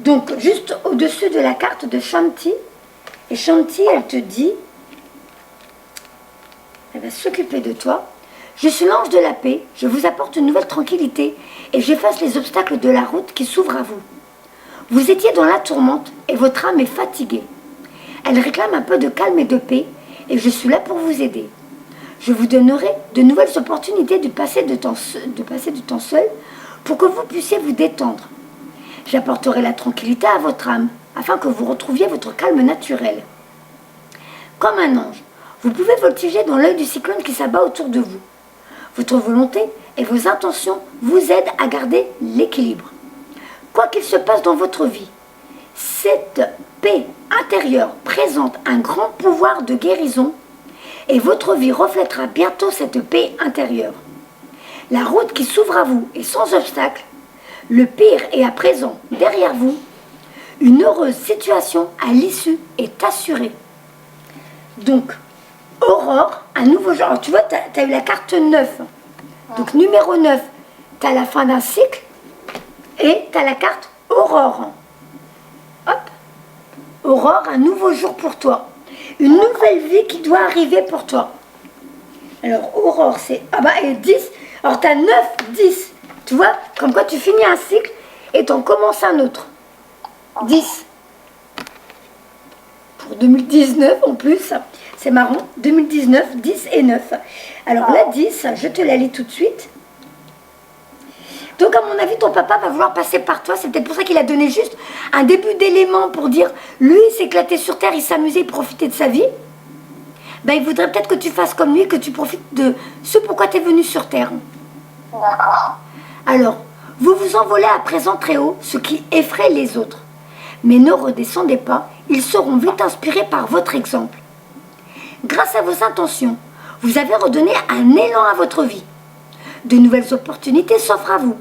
Donc, juste au-dessus de la carte de Shanti, et Shanti, elle te dit, elle va s'occuper de toi. Je suis l'ange de la paix, je vous apporte une nouvelle tranquillité et j'efface les obstacles de la route qui s'ouvrent à vous. Vous étiez dans la tourmente et votre âme est fatiguée. Elle réclame un peu de calme et de paix et je suis là pour vous aider. Je vous donnerai de nouvelles opportunités de passer du temps seul pour que vous puissiez vous détendre. J'apporterai la tranquillité à votre âme afin que vous retrouviez votre calme naturel. Comme un ange, vous pouvez voltiger dans l'œil du cyclone qui s'abat autour de vous. Votre volonté et vos intentions vous aident à garder l'équilibre. Quoi qu'il se passe dans votre vie, cette paix intérieure présente un grand pouvoir de guérison et votre vie reflètera bientôt cette paix intérieure. La route qui s'ouvre à vous est sans obstacle. Le pire est à présent derrière vous. Une heureuse situation à l'issue est assurée. Donc, Aurore, un nouveau genre. Alors, tu vois, tu as eu la carte 9. Donc, numéro 9, tu as la fin d'un cycle. Et tu as la carte Aurore. Hop. Aurore, un nouveau jour pour toi. Une nouvelle vie qui doit arriver pour toi. Alors, Aurore, c'est... Ah bah, et 10. Alors, tu as 9, 10. Tu vois, comme quoi tu finis un cycle et tu en commences un autre. 10. Pour 2019 en plus. C'est marrant, 2019, 10 et 9. Alors la 10, je te la lis tout de suite. Donc à mon avis, ton papa va vouloir passer par toi. C'est peut-être pour ça qu'il a donné juste un début d'élément pour dire, lui, il s'éclatait sur Terre, il s'amusait, il profitait de sa vie. Ben, il voudrait peut-être que tu fasses comme lui, que tu profites de ce pourquoi tu es venu sur Terre. D'accord. Alors, vous vous envolez à présent très haut, ce qui effraie les autres. Mais ne redescendez pas, ils seront vite inspirés par votre exemple. Grâce à vos intentions, vous avez redonné un élan à votre vie. De nouvelles opportunités s'offrent à vous.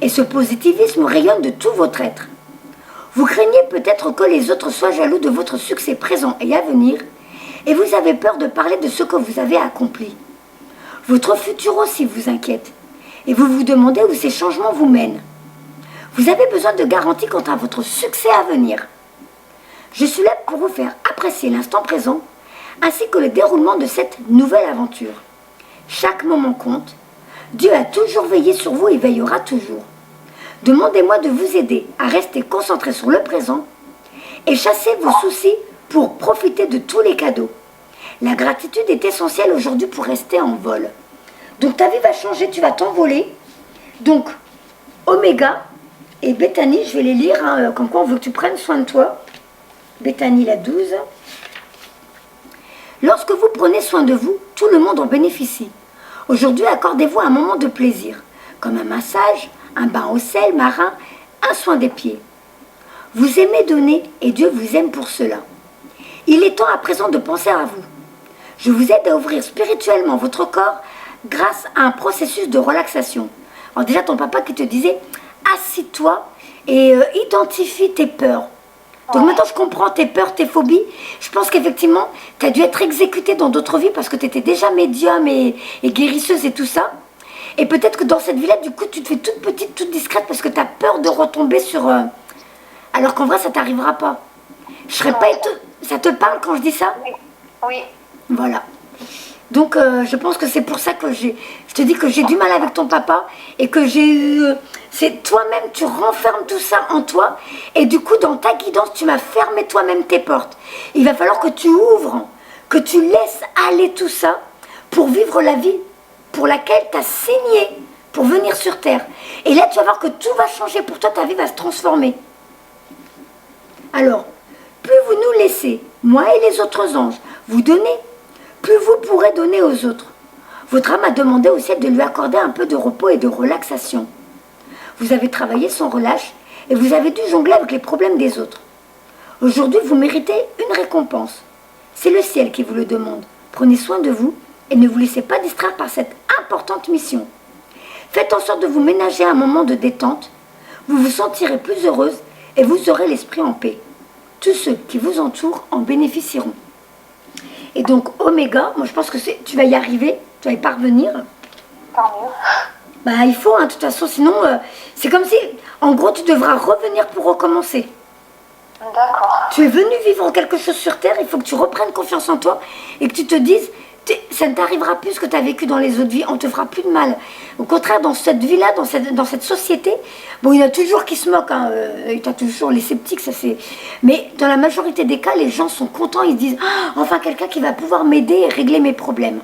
Et ce positivisme rayonne de tout votre être. Vous craignez peut-être que les autres soient jaloux de votre succès présent et à venir, et vous avez peur de parler de ce que vous avez accompli. Votre futur aussi vous inquiète, et vous vous demandez où ces changements vous mènent. Vous avez besoin de garanties quant à votre succès à venir. Je suis là pour vous faire apprécier l'instant présent, ainsi que le déroulement de cette nouvelle aventure. Chaque moment compte. Dieu a toujours veillé sur vous et veillera toujours. Demandez-moi de vous aider à rester concentré sur le présent et chasser vos soucis pour profiter de tous les cadeaux. La gratitude est essentielle aujourd'hui pour rester en vol. Donc ta vie va changer, tu vas t'envoler. Donc, Oméga et Bethany, je vais les lire, hein, comme quoi on veut que tu prennes soin de toi. Bethany, la 12. Lorsque vous prenez soin de vous, tout le monde en bénéficie. Aujourd'hui, accordez-vous un moment de plaisir, comme un massage, un bain au sel marin, un soin des pieds. Vous aimez donner et Dieu vous aime pour cela. Il est temps à présent de penser à vous. Je vous aide à ouvrir spirituellement votre corps grâce à un processus de relaxation. Alors déjà, ton papa qui te disait, assis-toi et identifie tes peurs. Donc maintenant, je comprends tes peurs, tes phobies. Je pense qu'effectivement, tu as dû être exécutée dans d'autres vies parce que tu étais déjà médium et guérisseuse et tout ça. Et peut-être que dans cette vie-là, du coup, tu te fais toute petite, toute discrète parce que tu as peur de retomber sur... Alors qu'en vrai, ça t'arrivera pas. Je serais pas... Ça te parle quand je dis ça? Oui. Voilà. Donc, je pense que c'est pour ça que je te dis que j'ai du mal avec ton papa et que j'ai eu... c'est toi-même, tu renfermes tout ça en toi et du coup, dans ta guidance, tu m'as fermé toi-même tes portes. Il va falloir que tu ouvres, que tu laisses aller tout ça pour vivre la vie pour laquelle tu as signé pour venir sur Terre. Et là, tu vas voir que tout va changer pour toi, ta vie va se transformer. Alors, plus vous nous laissez, moi et les autres anges, vous donner, plus vous pourrez donner aux autres. Votre âme a demandé au ciel de lui accorder un peu de repos et de relaxation. Vous avez travaillé sans relâche et vous avez dû jongler avec les problèmes des autres. Aujourd'hui, vous méritez une récompense. C'est le ciel qui vous le demande. Prenez soin de vous et ne vous laissez pas distraire par cette importante mission. Faites en sorte de vous ménager un moment de détente. Vous vous sentirez plus heureuse et vous aurez l'esprit en paix. Tous ceux qui vous entourent en bénéficieront. Et donc, Oméga, moi je pense que tu vas y arriver, tu vas y parvenir. Tant mieux. Bah, il faut, hein, de toute façon, sinon, c'est comme si, en gros, tu devras revenir pour recommencer. D'accord. Tu es venu vivre quelque chose sur Terre, il faut que tu reprennes confiance en toi et que tu te dises, ça ne t'arrivera plus ce que tu as vécu dans les autres vies, on ne te fera plus de mal. Au contraire, dans cette vie-là, dans cette société, bon, il y en a toujours qui se moquent, hein, il y a toujours les sceptiques, ça c'est... Mais dans la majorité des cas, les gens sont contents, ils se disent, ah, enfin quelqu'un qui va pouvoir m'aider et régler mes problèmes.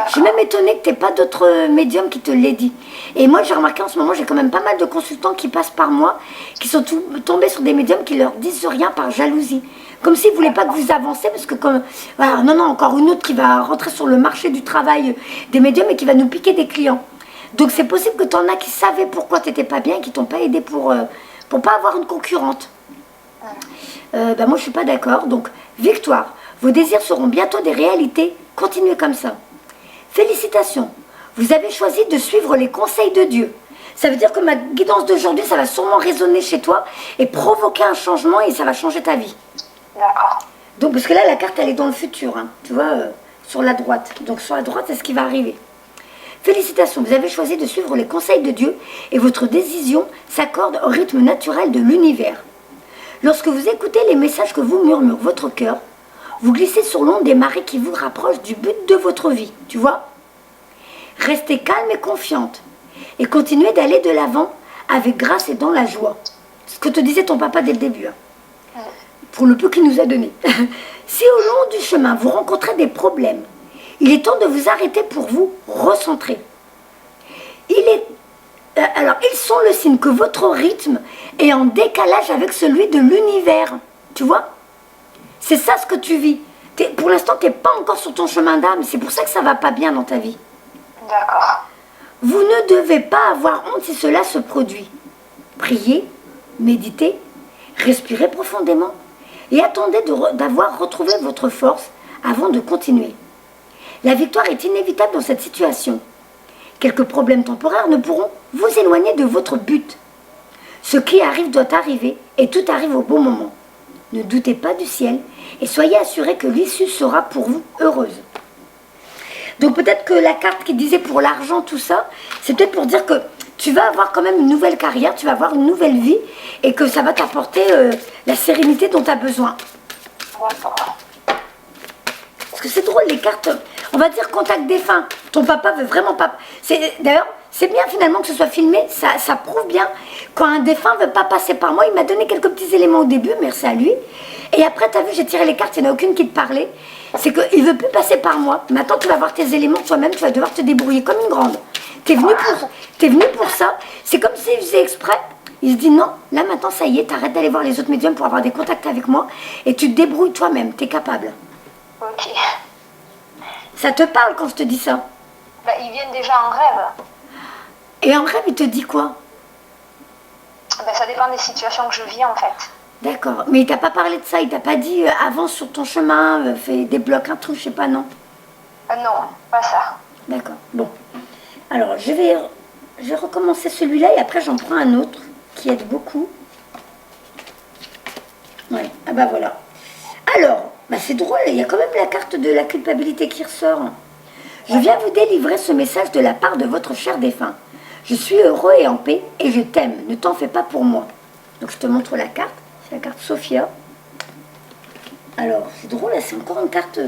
Je suis même étonnée que tu n'aies pas d'autres médiums qui te l'aient dit. Et moi, j'ai remarqué en ce moment, j'ai quand même pas mal de consultants qui passent par moi, qui sont tombés sur des médiums qui leur disent rien par jalousie. Comme s'ils ne voulaient pas que vous avancez, parce que comme... Voilà, non, encore une autre qui va rentrer sur le marché du travail des médiums et qui va nous piquer des clients. Donc c'est possible que tu en as qui savaient pourquoi tu n'étais pas bien et qui ne t'ont pas aidé pour pas avoir une concurrente. Moi, je ne suis pas d'accord. Donc, victoire. Vos désirs seront bientôt des réalités. Continuez comme ça. Félicitations, vous avez choisi de suivre les conseils de Dieu. Ça veut dire que ma guidance d'aujourd'hui, ça va sûrement résonner chez toi et provoquer un changement et ça va changer ta vie. D'accord. Donc, parce que là, la carte, elle est dans le futur, hein, tu vois, sur la droite. Donc, sur la droite, c'est ce qui va arriver. Félicitations, vous avez choisi de suivre les conseils de Dieu et votre décision s'accorde au rythme naturel de l'univers. Lorsque vous écoutez les messages que vous murmure votre cœur, vous glissez sur l'onde des marées qui vous rapprochent du but de votre vie, tu vois. Restez calme et confiante et continuez d'aller de l'avant avec grâce et dans la joie. Ce que te disait ton papa dès le début, hein, pour le peu qu'il nous a donné. Si au long du chemin vous rencontrez des problèmes, il est temps de vous arrêter pour vous recentrer. Alors, ils sont le signe que votre rythme est en décalage avec celui de l'univers, tu vois. C'est ça ce que tu vis. Pour l'instant, tu n'es pas encore sur ton chemin d'âme. C'est pour ça que ça ne va pas bien dans ta vie. D'accord. Vous ne devez pas avoir honte si cela se produit. Priez, méditez, respirez profondément et attendez d'avoir retrouvé votre force avant de continuer. La victoire est inévitable dans cette situation. Quelques problèmes temporaires ne pourront vous éloigner de votre but. Ce qui arrive doit arriver et tout arrive au bon moment. Ne doutez pas du ciel et soyez assurés que l'issue sera pour vous heureuse. Donc peut-être que la carte qui disait pour l'argent, tout ça, c'est peut-être pour dire que tu vas avoir quand même une nouvelle carrière, tu vas avoir une nouvelle vie et que ça va t'apporter la sérénité dont tu as besoin. Parce que c'est drôle les cartes, on va dire contact défunt. Ton papa veut vraiment pas... D'ailleurs, c'est bien finalement que ce soit filmé, ça prouve bien quand un défunt ne veut pas passer par moi. Il m'a donné quelques petits éléments au début, merci à lui. Et après, tu as vu, j'ai tiré les cartes, il n'y en a aucune qui te parlait. C'est qu'il ne veut plus passer par moi. Maintenant, tu vas avoir tes éléments toi-même, tu vas devoir te débrouiller comme une grande. Tu es venu pour ça. C'est comme s'il faisait exprès. Il se dit non, là maintenant, ça y est, t'arrêtes d'aller voir les autres médiums pour avoir des contacts avec moi. Et tu te débrouilles toi-même, tu es capable. Ok. Ça te parle quand je te dis ça? Bah, ils viennent déjà en rêve. Et en rêve, il te dit quoi? Bah, ça dépend des situations que je vis en fait. D'accord, mais il t'a pas parlé de ça, il t'a pas dit avance sur ton chemin, fais débloque un truc, je sais pas, non? Non, pas ça. D'accord, bon. Alors, je vais recommencer celui-là et après j'en prends un autre qui aide beaucoup. Ouais, ah bah voilà. Alors, bah c'est drôle, il y a quand même la carte de la culpabilité qui ressort. Je viens vous délivrer ce message de la part de votre cher défunt. Je suis heureux et en paix et je t'aime, ne t'en fais pas pour moi. Donc je te montre la carte, c'est la carte Sophia. Alors, c'est drôle, là, c'est encore une carte...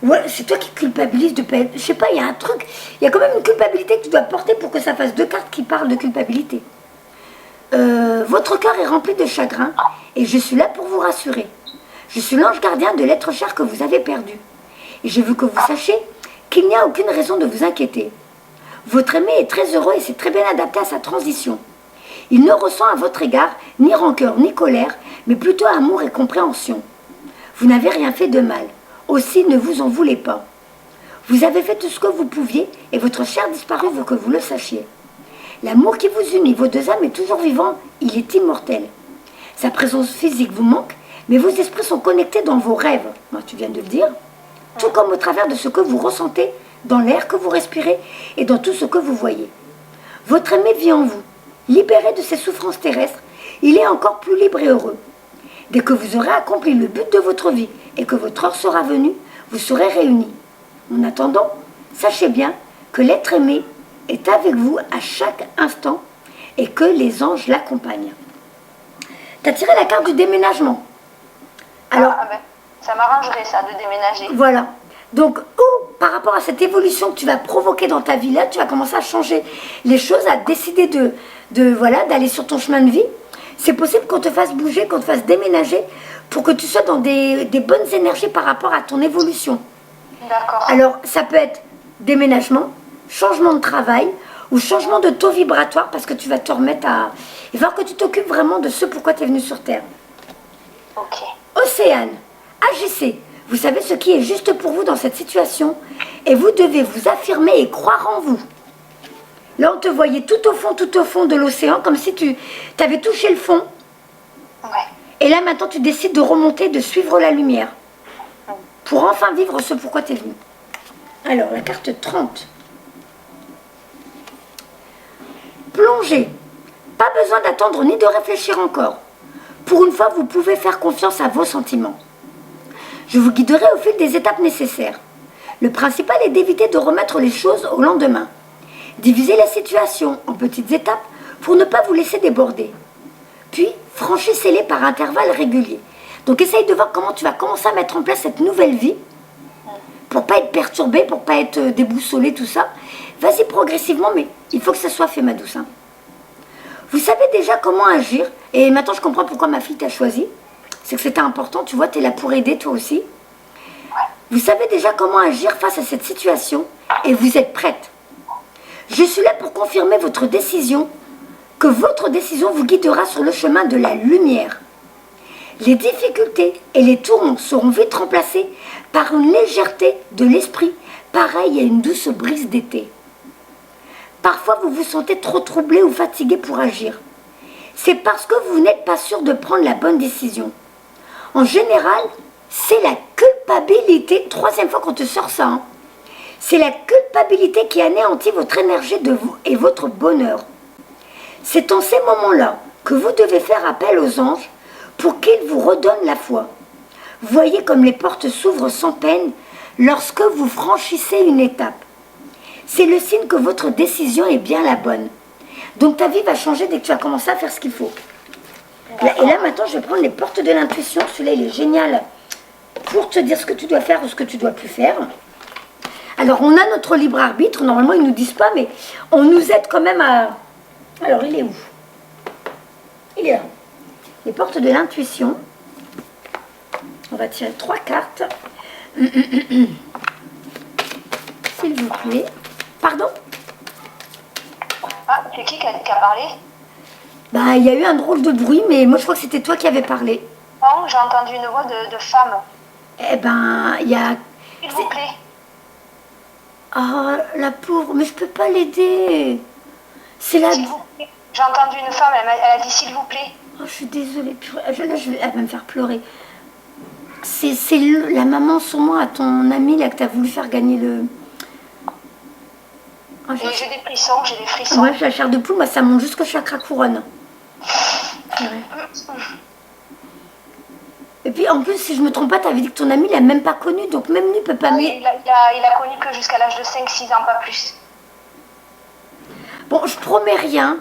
Ouais, c'est toi qui culpabilises de... Je sais pas, il y a un truc, il y a quand même une culpabilité que tu dois porter pour que ça fasse deux cartes qui parlent de culpabilité. Votre cœur est rempli de chagrin et je suis là pour vous rassurer. Je suis l'ange gardien de l'être cher que vous avez perdu. Et je veux que vous sachiez qu'il n'y a aucune raison de vous inquiéter. Votre aimé est très heureux et s'est très bien adapté à sa transition. Il ne ressent à votre égard ni rancœur ni colère, mais plutôt amour et compréhension. Vous n'avez rien fait de mal. Aussi, ne vous en voulez pas. Vous avez fait tout ce que vous pouviez et votre cher disparu veut que vous le sachiez. L'amour qui vous unit, vos deux âmes, est toujours vivant, il est immortel. Sa présence physique vous manque, mais vos esprits sont connectés dans vos rêves. Moi, tu viens de le dire. Tout comme au travers de ce que vous ressentez, dans l'air que vous respirez et dans tout ce que vous voyez. Votre aimé vit en vous. Libéré de ses souffrances terrestres, il est encore plus libre et heureux. Dès que vous aurez accompli le but de votre vie et que votre heure sera venue, vous serez réunis. En attendant, sachez bien que l'être aimé est avec vous à chaque instant et que les anges l'accompagnent. Tu as tiré la carte du déménagement. Alors, ça m'arrangerait ça de déménager. Voilà. Donc, par rapport à cette évolution que tu vas provoquer dans ta vie là, tu vas commencer à changer les choses, à décider d'aller sur ton chemin de vie. C'est possible qu'on te fasse bouger, qu'on te fasse déménager pour que tu sois dans des bonnes énergies par rapport à ton évolution. D'accord. Alors, ça peut être déménagement, changement de travail ou changement de taux vibratoire parce que tu vas te remettre à... Il va falloir que tu t'occupes vraiment de ce pourquoi tu es venu sur Terre. Ok. Océane, agissez. Vous savez ce qui est juste pour vous dans cette situation et vous devez vous affirmer et croire en vous. Là, on te voyait tout au fond de l'océan, comme si tu avais touché le fond. Ouais. Et là, maintenant, tu décides de remonter, de suivre la lumière. Pour enfin vivre ce pourquoi tu es venu. Alors, la carte 30. Plongez. Pas besoin d'attendre ni de réfléchir encore. Pour une fois, vous pouvez faire confiance à vos sentiments. Je vous guiderai au fil des étapes nécessaires. Le principal est d'éviter de remettre les choses au lendemain. Divisez la situation en petites étapes pour ne pas vous laisser déborder. Puis, franchissez-les par intervalles réguliers. Donc, essaye de voir comment tu vas commencer à mettre en place cette nouvelle vie pour ne pas être perturbé, pour ne pas être déboussolé, tout ça. Vas-y progressivement, mais il faut que ça soit fait, ma douce. Vous savez déjà comment agir. Et maintenant, je comprends pourquoi ma fille t'a choisi. C'est que c'était important, tu vois, tu es là pour aider, toi aussi. Vous savez déjà comment agir face à cette situation et vous êtes prête. Je suis là pour confirmer votre décision, que votre décision vous guidera sur le chemin de la lumière. Les difficultés et les tourments seront vite remplacés par une légèreté de l'esprit, pareille à une douce brise d'été. Parfois, vous vous sentez trop troublé ou fatigué pour agir. C'est parce que vous n'êtes pas sûr de prendre la bonne décision. En général, c'est la culpabilité, troisième fois qu'on te sort ça, c'est la culpabilité qui anéantit votre énergie de vous et votre bonheur. C'est en ces moments-là que vous devez faire appel aux anges pour qu'ils vous redonnent la foi. Voyez comme les portes s'ouvrent sans peine lorsque vous franchissez une étape. C'est le signe que votre décision est bien la bonne. Donc ta vie va changer dès que tu vas commencer à faire ce qu'il faut. Et là maintenant je vais prendre les portes de l'intuition. Celui-là il est génial pour te dire ce que tu dois faire ou ce que tu dois plus faire. Alors on a notre libre arbitre. Normalement ils ne nous disent pas, mais on nous aide quand même à... Alors il est où? Il est là. Les portes de l'intuition. On va tirer 3 cartes. S'il vous plaît. Pardon? Ah, c'est qui a parlé? Bah, il y a eu un drôle de bruit, mais moi je crois que c'était toi qui avais parlé. Non, j'ai entendu une voix de femme. Eh ben, il y a... S'il vous plaît. Ah, la pauvre, mais je peux pas l'aider. C'est la... S'il vous plaît. J'ai entendu une femme, elle a dit s'il vous plaît. Oh, je suis désolée, elle va me faire pleurer. C'est la maman sûrement à ton ami là que t'as voulu faire gagner le... Oh, j'ai des frissons, j'ai des frissons. Ouais, j'ai la chair de poule, moi ça monte jusqu'au chakra couronne. Ouais. Et puis en plus, si je me trompe pas, t'avais dit que ton ami l'a même pas connu, donc même lui peut pas... Il a connu que jusqu'à l'âge de 5-6 ans, pas plus. Bon, je promets rien.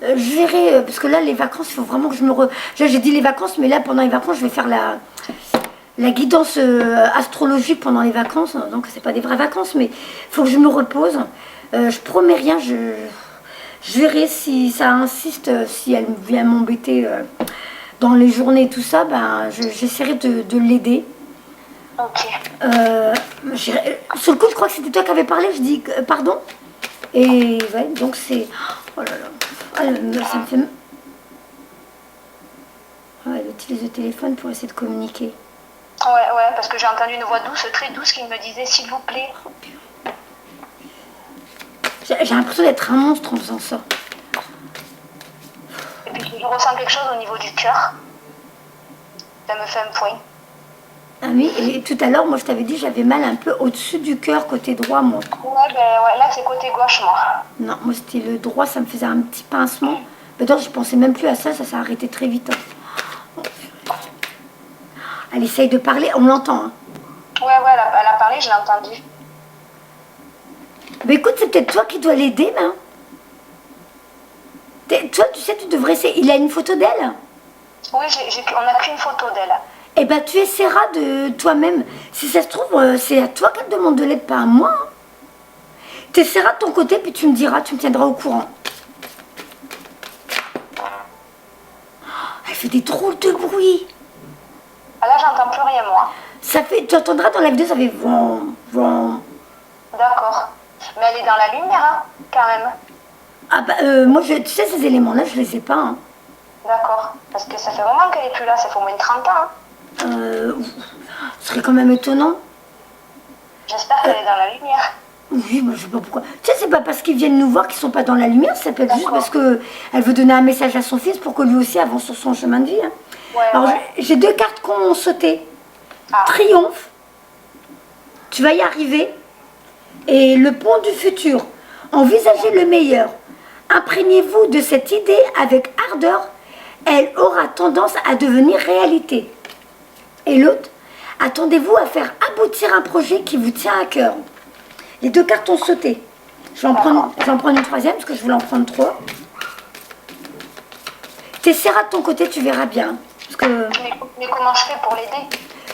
Je verrai, parce que là, les vacances, il faut vraiment que je me... J'ai dit les vacances, mais là, pendant les vacances, je vais faire la guidance astrologique pendant les vacances. Donc, c'est pas des vraies vacances, mais il faut que je me repose. Je promets rien, je verrai si ça insiste, si elle vient m'embêter dans les journées et tout ça, ben, j'essaierai de l'aider. Ok. Sur le coup, je crois que c'était toi qui avais parlé, je dis, pardon? Et ouais, donc c'est... Oh là là. Ah, ça me fait... Ouais, elle utilise le téléphone pour essayer de communiquer. Ouais, parce que j'ai entendu une voix douce, très douce, qui me disait s'il vous plaît. Oh, purée. J'ai l'impression d'être un monstre en faisant ça. Et puis je ressens quelque chose au niveau du cœur. Ça me fait un point. Ah oui, et tout à l'heure, moi je t'avais dit j'avais mal un peu au-dessus du cœur, côté droit, moi. Ouais, là c'est côté gauche, moi. Non, moi c'était le droit, ça me faisait un petit pincement. Mais donc je pensais même plus à ça, ça s'est arrêté très vite. Hein. Elle essaye de parler, on l'entend. Hein. Ouais, elle a parlé, je l'ai entendu. Mais écoute, c'est peut-être toi qui dois l'aider, hein. Toi, tu sais, tu devrais essayer. Il a une photo d'elle? Oui, on n'a qu'une photo d'elle. Eh ben, tu essaieras de toi-même. Si ça se trouve, c'est à toi qu'elle demande de l'aide, pas à moi. Hein. Tu essaieras de ton côté, puis tu me diras, tu me tiendras au courant. Elle fait des drôles de bruit. Ah, là, j'entends plus rien, moi. Ça fait, tu entendras dans la vidéo, ça fait vroom, vroom. D'accord. Mais elle est dans la lumière, hein, quand même. Ah bah, moi, tu sais, ces éléments-là, je les ai pas. Hein. D'accord. Parce que ça fait vraiment qu'elle est plus là, ça fait au moins 30 ans. Hein. Ce serait quand même étonnant. J'espère qu'elle est dans la lumière. Oui, mais je sais pas pourquoi. Tu sais, c'est pas parce qu'ils viennent nous voir qu'ils sont pas dans la lumière, ça peut être juste parce qu'elle veut donner un message à son fils pour que lui aussi avance sur son chemin de vie. Hein. Ouais, alors, j'ai 2 cartes qui ont sauté. Ah. Triomphe, tu vas y arriver. Et le pont du futur, envisagez le meilleur. Imprégnez-vous de cette idée avec ardeur, elle aura tendance à devenir réalité. Et l'autre, attendez-vous à faire aboutir un projet qui vous tient à cœur. Les 2 cartes ont sauté. Je vais en prendre une troisième parce que je voulais en prendre 3. Tu essaieras de ton côté, tu verras bien. Parce que... mais comment je fais pour l'aider?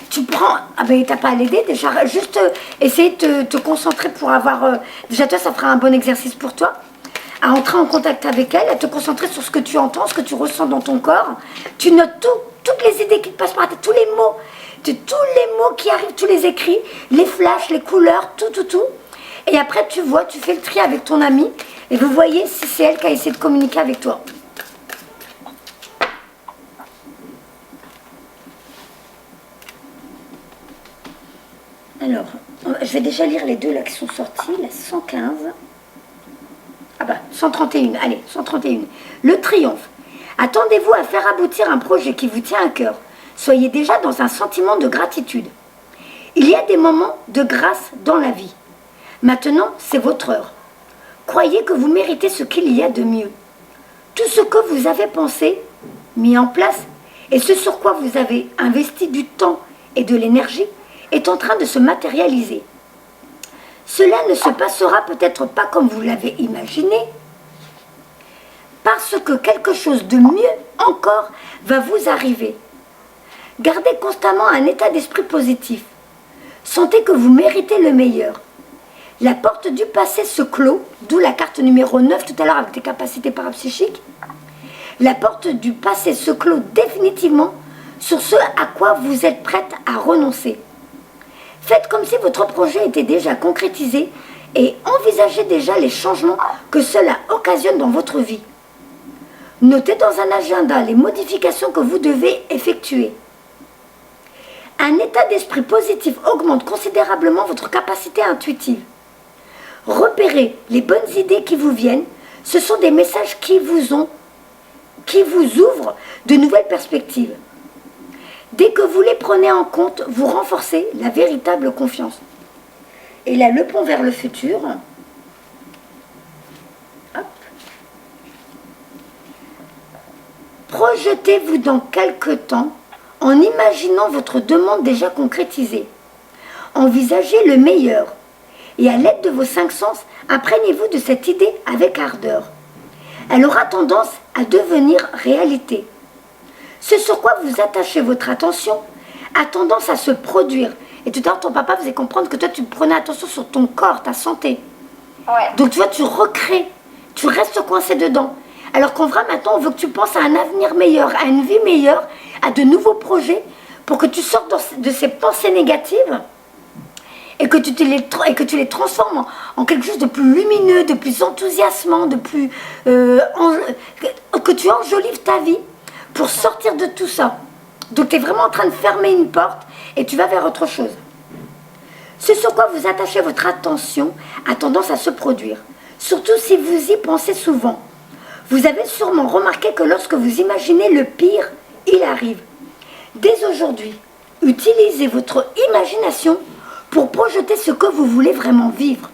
Tu prends... Ah ben t'as pas à l'aider déjà. Juste essayer de te concentrer pour avoir... déjà toi, ça fera un bon exercice pour toi. À entrer en contact avec elle, à te concentrer sur ce que tu entends, ce que tu ressens dans ton corps. Tu notes toutes les idées qui te passent par la tête, tous les mots. Tous les mots qui arrivent, tous les écrits, les flashs, les couleurs, tout. Et après, tu vois, tu fais le tri avec ton amie et vous voyez si c'est elle qui a essayé de communiquer avec toi. Alors, je vais déjà lire les 2 là qui sont sortis, la 115. Ah bah, 131, allez, 131. Le triomphe. Attendez-vous à faire aboutir un projet qui vous tient à cœur. Soyez déjà dans un sentiment de gratitude. Il y a des moments de grâce dans la vie. Maintenant, c'est votre heure. Croyez que vous méritez ce qu'il y a de mieux. Tout ce que vous avez pensé, mis en place, et ce sur quoi vous avez investi du temps et de l'énergie, est en train de se matérialiser. Cela ne se passera peut-être pas comme vous l'avez imaginé, parce que quelque chose de mieux encore va vous arriver. Gardez constamment un état d'esprit positif. Sentez que vous méritez le meilleur. La porte du passé se clôt, d'où la carte numéro 9 tout à l'heure avec tes capacités parapsychiques. La porte du passé se clôt définitivement sur ce à quoi vous êtes prête à renoncer. Faites comme si votre projet était déjà concrétisé et envisagez déjà les changements que cela occasionne dans votre vie. Notez dans un agenda les modifications que vous devez effectuer. Un état d'esprit positif augmente considérablement votre capacité intuitive. Repérez les bonnes idées qui vous viennent. Ce sont des messages qui vous ouvrent de nouvelles perspectives. Dès que vous les prenez en compte, vous renforcez la véritable confiance. Et là, le pont vers le futur. Hop. Projetez-vous dans quelque temps en imaginant votre demande déjà concrétisée. Envisagez le meilleur. Et à l'aide de vos 5 sens, imprégnez-vous de cette idée avec ardeur. Elle aura tendance à devenir réalité. Ce sur quoi vous attachez votre attention a tendance à se produire. Et tout à l'heure, ton papa faisait comprendre que toi, tu prenais attention sur ton corps, ta santé. Ouais. Donc, tu vois, tu recrées, tu restes coincé dedans. Alors qu'en vrai, maintenant, on veut que tu penses à un avenir meilleur, à une vie meilleure, à de nouveaux projets, pour que tu sortes de ces pensées négatives. Et et que tu les transformes en quelque chose de plus lumineux, de plus enthousiasmant, de plus que tu enjolives ta vie pour sortir de tout ça. Donc tu es vraiment en train de fermer une porte et tu vas vers autre chose. Ce sur quoi vous attachez votre attention a tendance à se produire, surtout si vous y pensez souvent. Vous avez sûrement remarqué que lorsque vous imaginez le pire, il arrive. Dès aujourd'hui, utilisez votre imagination pour projeter ce que vous voulez vraiment vivre.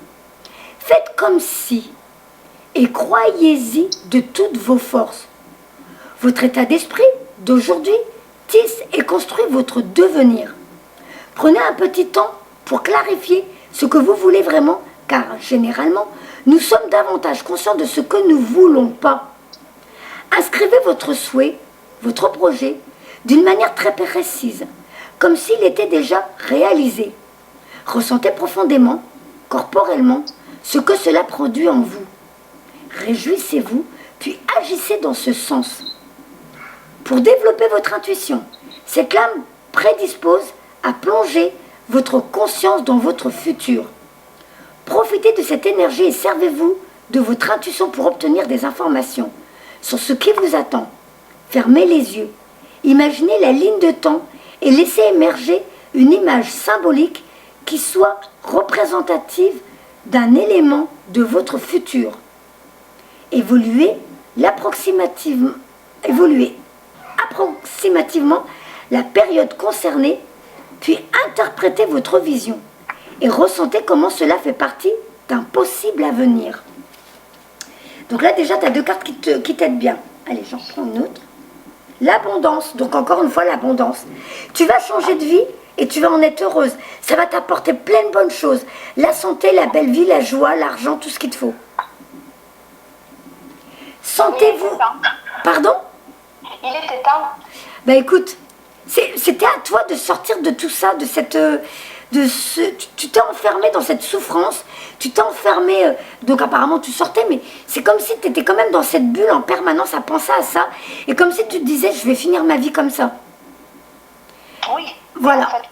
Faites comme si, et croyez-y de toutes vos forces. Votre état d'esprit d'aujourd'hui tisse et construit votre devenir. Prenez un petit temps pour clarifier ce que vous voulez vraiment, car généralement, nous sommes davantage conscients de ce que nous ne voulons pas. Inscrivez votre souhait, votre projet, d'une manière très précise, comme s'il était déjà réalisé. Ressentez profondément, corporellement, ce que cela produit en vous. Réjouissez-vous, puis agissez dans ce sens. Pour développer votre intuition, cette lame prédispose à plonger votre conscience dans votre futur. Profitez de cette énergie et servez-vous de votre intuition pour obtenir des informations sur ce qui vous attend. Fermez les yeux, imaginez la ligne de temps et laissez émerger une image symbolique qui soit représentative d'un élément de votre futur. Évoluez approximativement la période concernée, puis interprétez votre vision et ressentez comment cela fait partie d'un possible avenir. Donc là déjà tu as deux cartes qui t'aident bien. Allez, j'en prends une autre. L'abondance, donc encore une fois l'abondance. Tu vas changer de vie et tu vas en être heureuse. Ça va t'apporter plein de bonnes choses. La santé, la belle vie, la joie, l'argent, tout ce qu'il te faut. Sentez-vous... Pardon? Il était temps. Ben écoute, c'était à toi de sortir de tout ça, tu t'es enfermé dans cette souffrance, tu t'es enfermé, donc apparemment tu sortais, mais c'est comme si tu étais quand même dans cette bulle en permanence à penser à ça, et comme si tu te disais, je vais finir ma vie comme ça. Oui. Voilà. En fait,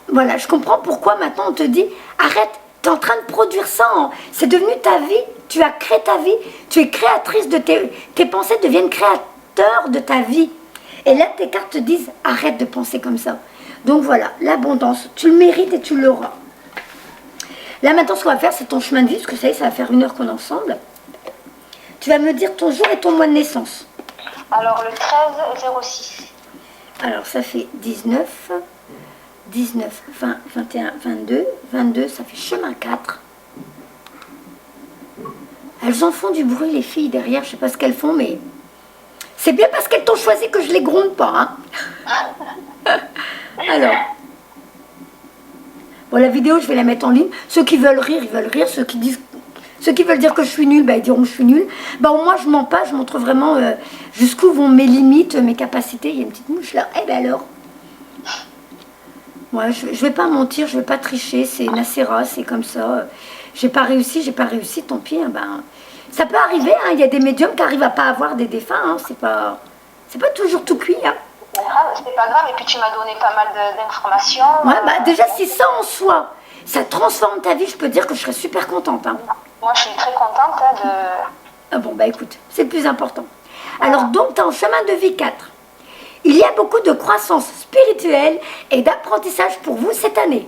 voilà, je comprends pourquoi maintenant on te dit, arrête, tu es en train de produire ça, c'est devenu ta vie, tu as créé ta vie, tu es créatrice de tes pensées deviennent créateurs de ta vie. Et là, tes cartes te disent, arrête de penser comme ça. Donc voilà, l'abondance, tu le mérites et tu l'auras. Là maintenant, ce qu'on va faire, c'est ton chemin de vie, parce que ça va faire 1 heure qu'on est ensemble. Tu vas me dire ton jour et ton mois de naissance. Alors le 13-06. Alors ça fait 19, 20, 21, 22. 22, ça fait chemin 4. Elles en font du bruit, les filles, derrière. Je sais pas ce qu'elles font, mais... C'est bien parce qu'elles t'ont choisi que je les gronde pas, hein. Alors... Bon, la vidéo, je vais la mettre en ligne. Ceux qui veulent rire, ils veulent rire. Ceux qui veulent dire que je suis nulle, bah, ils diront que je suis nulle. Bah, au moins, je mens pas. Je montre vraiment jusqu'où vont mes limites, mes capacités. Il y a une petite mouche là. Eh ben alors... Ouais, je vais pas mentir, je vais pas tricher, c'est Nacera, c'est comme ça. J'ai pas réussi, tant pis. Hein, ben, ça peut arriver, hein, il y a des médiums qui arrivent à pas avoir des défunts, hein, c'est pas toujours tout cuit. Hein. C'est pas grave, et puis tu m'as donné pas mal d'informations. Ouais, bah déjà si ça en soi, ça transforme ta vie, je peux te dire que je serais super contente. Hein. Moi je suis très contente hein, de... Ah bon, bah écoute, c'est le plus important. Alors donc tu es en chemin de vie 4. Il y a beaucoup de croissance spirituelle et d'apprentissage pour vous cette année.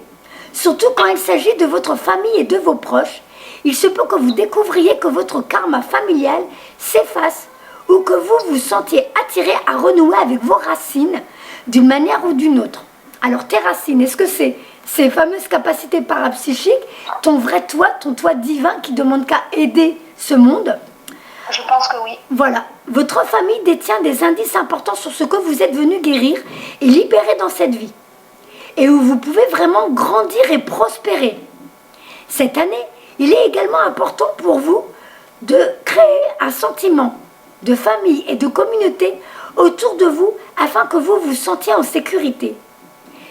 Surtout quand il s'agit de votre famille et de vos proches, il se peut que vous découvriez que votre karma familial s'efface ou que vous vous sentiez attiré à renouer avec vos racines d'une manière ou d'une autre. Alors tes racines, est-ce que c'est ces fameuses capacités parapsychiques, ton vrai toi, ton toi divin qui demande qu'à aider ce monde ? Je pense que oui. Voilà, votre famille détient des indices importants sur ce que vous êtes venu guérir et libérer dans cette vie. Et où vous pouvez vraiment grandir et prospérer. Cette année, il est également important pour vous de créer un sentiment de famille et de communauté autour de vous afin que vous vous sentiez en sécurité.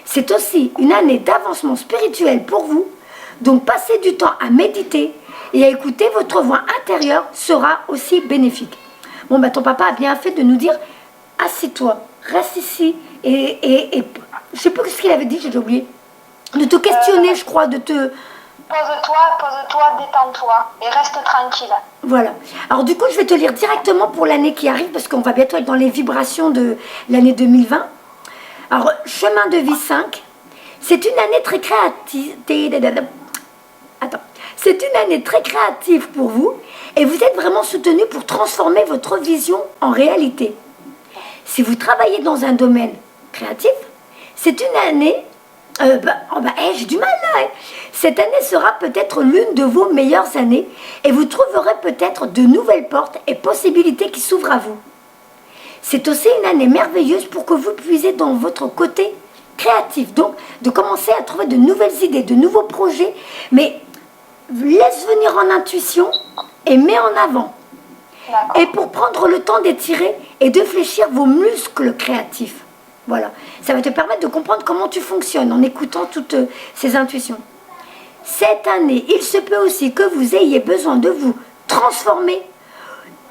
C'est aussi une année d'avancement spirituel pour vous, donc passez du temps à méditer et à écouter votre voix intérieure sera aussi bénéfique. Bon, bah ton papa a bien fait de nous dire, assis-toi, reste ici et je sais plus ce qu'il avait dit, j'ai oublié. de te questionner, je crois, de te... Pose-toi, détends-toi et reste tranquille. Voilà. Alors du coup, je vais te lire directement pour l'année qui arrive, parce qu'on va bientôt être dans les vibrations de l'année 2020. Alors, chemin de vie 5, c'est une année très créative. Attends. C'est une année très créative pour vous et vous êtes vraiment soutenu pour transformer votre vision en réalité. Si vous travaillez dans un domaine créatif, c'est une année... j'ai du mal là. Hein. Cette année sera peut-être l'une de vos meilleures années et vous trouverez peut-être de nouvelles portes et possibilités qui s'ouvrent à vous. C'est aussi une année merveilleuse pour que vous puisiez dans votre côté créatif. Donc, de commencer à trouver de nouvelles idées, de nouveaux projets, mais laisse venir en intuition et mets en avant. Et pour prendre le temps d'étirer et de fléchir vos muscles créatifs. Voilà. Ça va te permettre de comprendre comment tu fonctionnes en écoutant toutes ces intuitions. Cette année, il se peut aussi que vous ayez besoin de vous transformer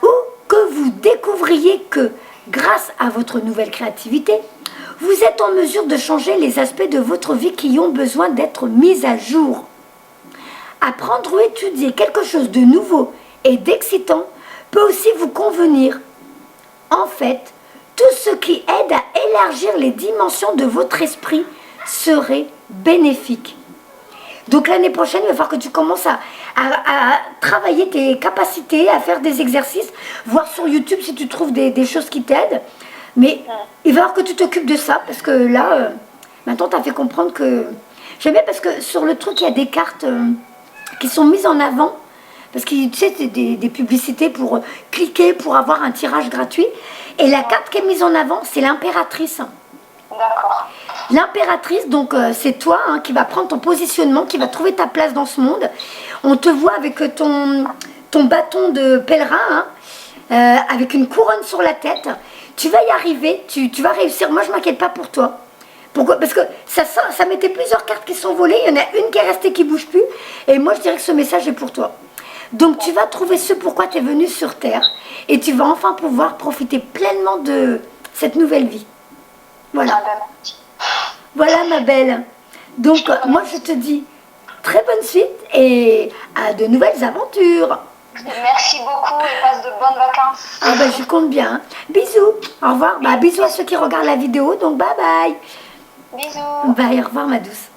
ou que vous découvriez que, grâce à votre nouvelle créativité, vous êtes en mesure de changer les aspects de votre vie qui ont besoin d'être mis à jour. Apprendre ou étudier quelque chose de nouveau et d'excitant peut aussi vous convenir. En fait, tout ce qui aide à élargir les dimensions de votre esprit serait bénéfique. Donc l'année prochaine, il va falloir que tu commences à travailler tes capacités, à faire des exercices, voir sur YouTube si tu trouves des choses qui t'aident. Mais il va falloir que tu t'occupes de ça, parce que là, maintenant, tu as fait comprendre que... J'aime bien parce que sur le truc, il y a des cartes qui sont mises en avant, parce que tu sais, c'est des publicités pour cliquer, pour avoir un tirage gratuit. Et la carte qui est mise en avant, c'est l'impératrice. D'accord. L'impératrice, donc c'est toi qui va prendre ton positionnement, qui va trouver ta place dans ce monde. On te voit avec ton bâton de pèlerin, avec une couronne sur la tête. Tu vas y arriver, tu vas réussir. Moi, je ne m'inquiète pas pour toi. Pourquoi? Parce que ça mettait plusieurs cartes qui sont volées. Il y en a une qui est restée, qui ne bouge plus. Et moi, je dirais que ce message est pour toi. Donc, tu vas trouver ce pourquoi tu es venu sur Terre. Et tu vas enfin pouvoir profiter pleinement de cette nouvelle vie. Voilà. Voilà, ma belle. Donc, moi, je te dis très bonne suite et à de nouvelles aventures. Merci beaucoup et passe de bonnes vacances. Ah ben, je compte bien. Hein. Bisous. Au revoir. Bisous à ceux qui regardent la vidéo. Donc, bye bye. Bisous. Bye, au revoir, ma douce.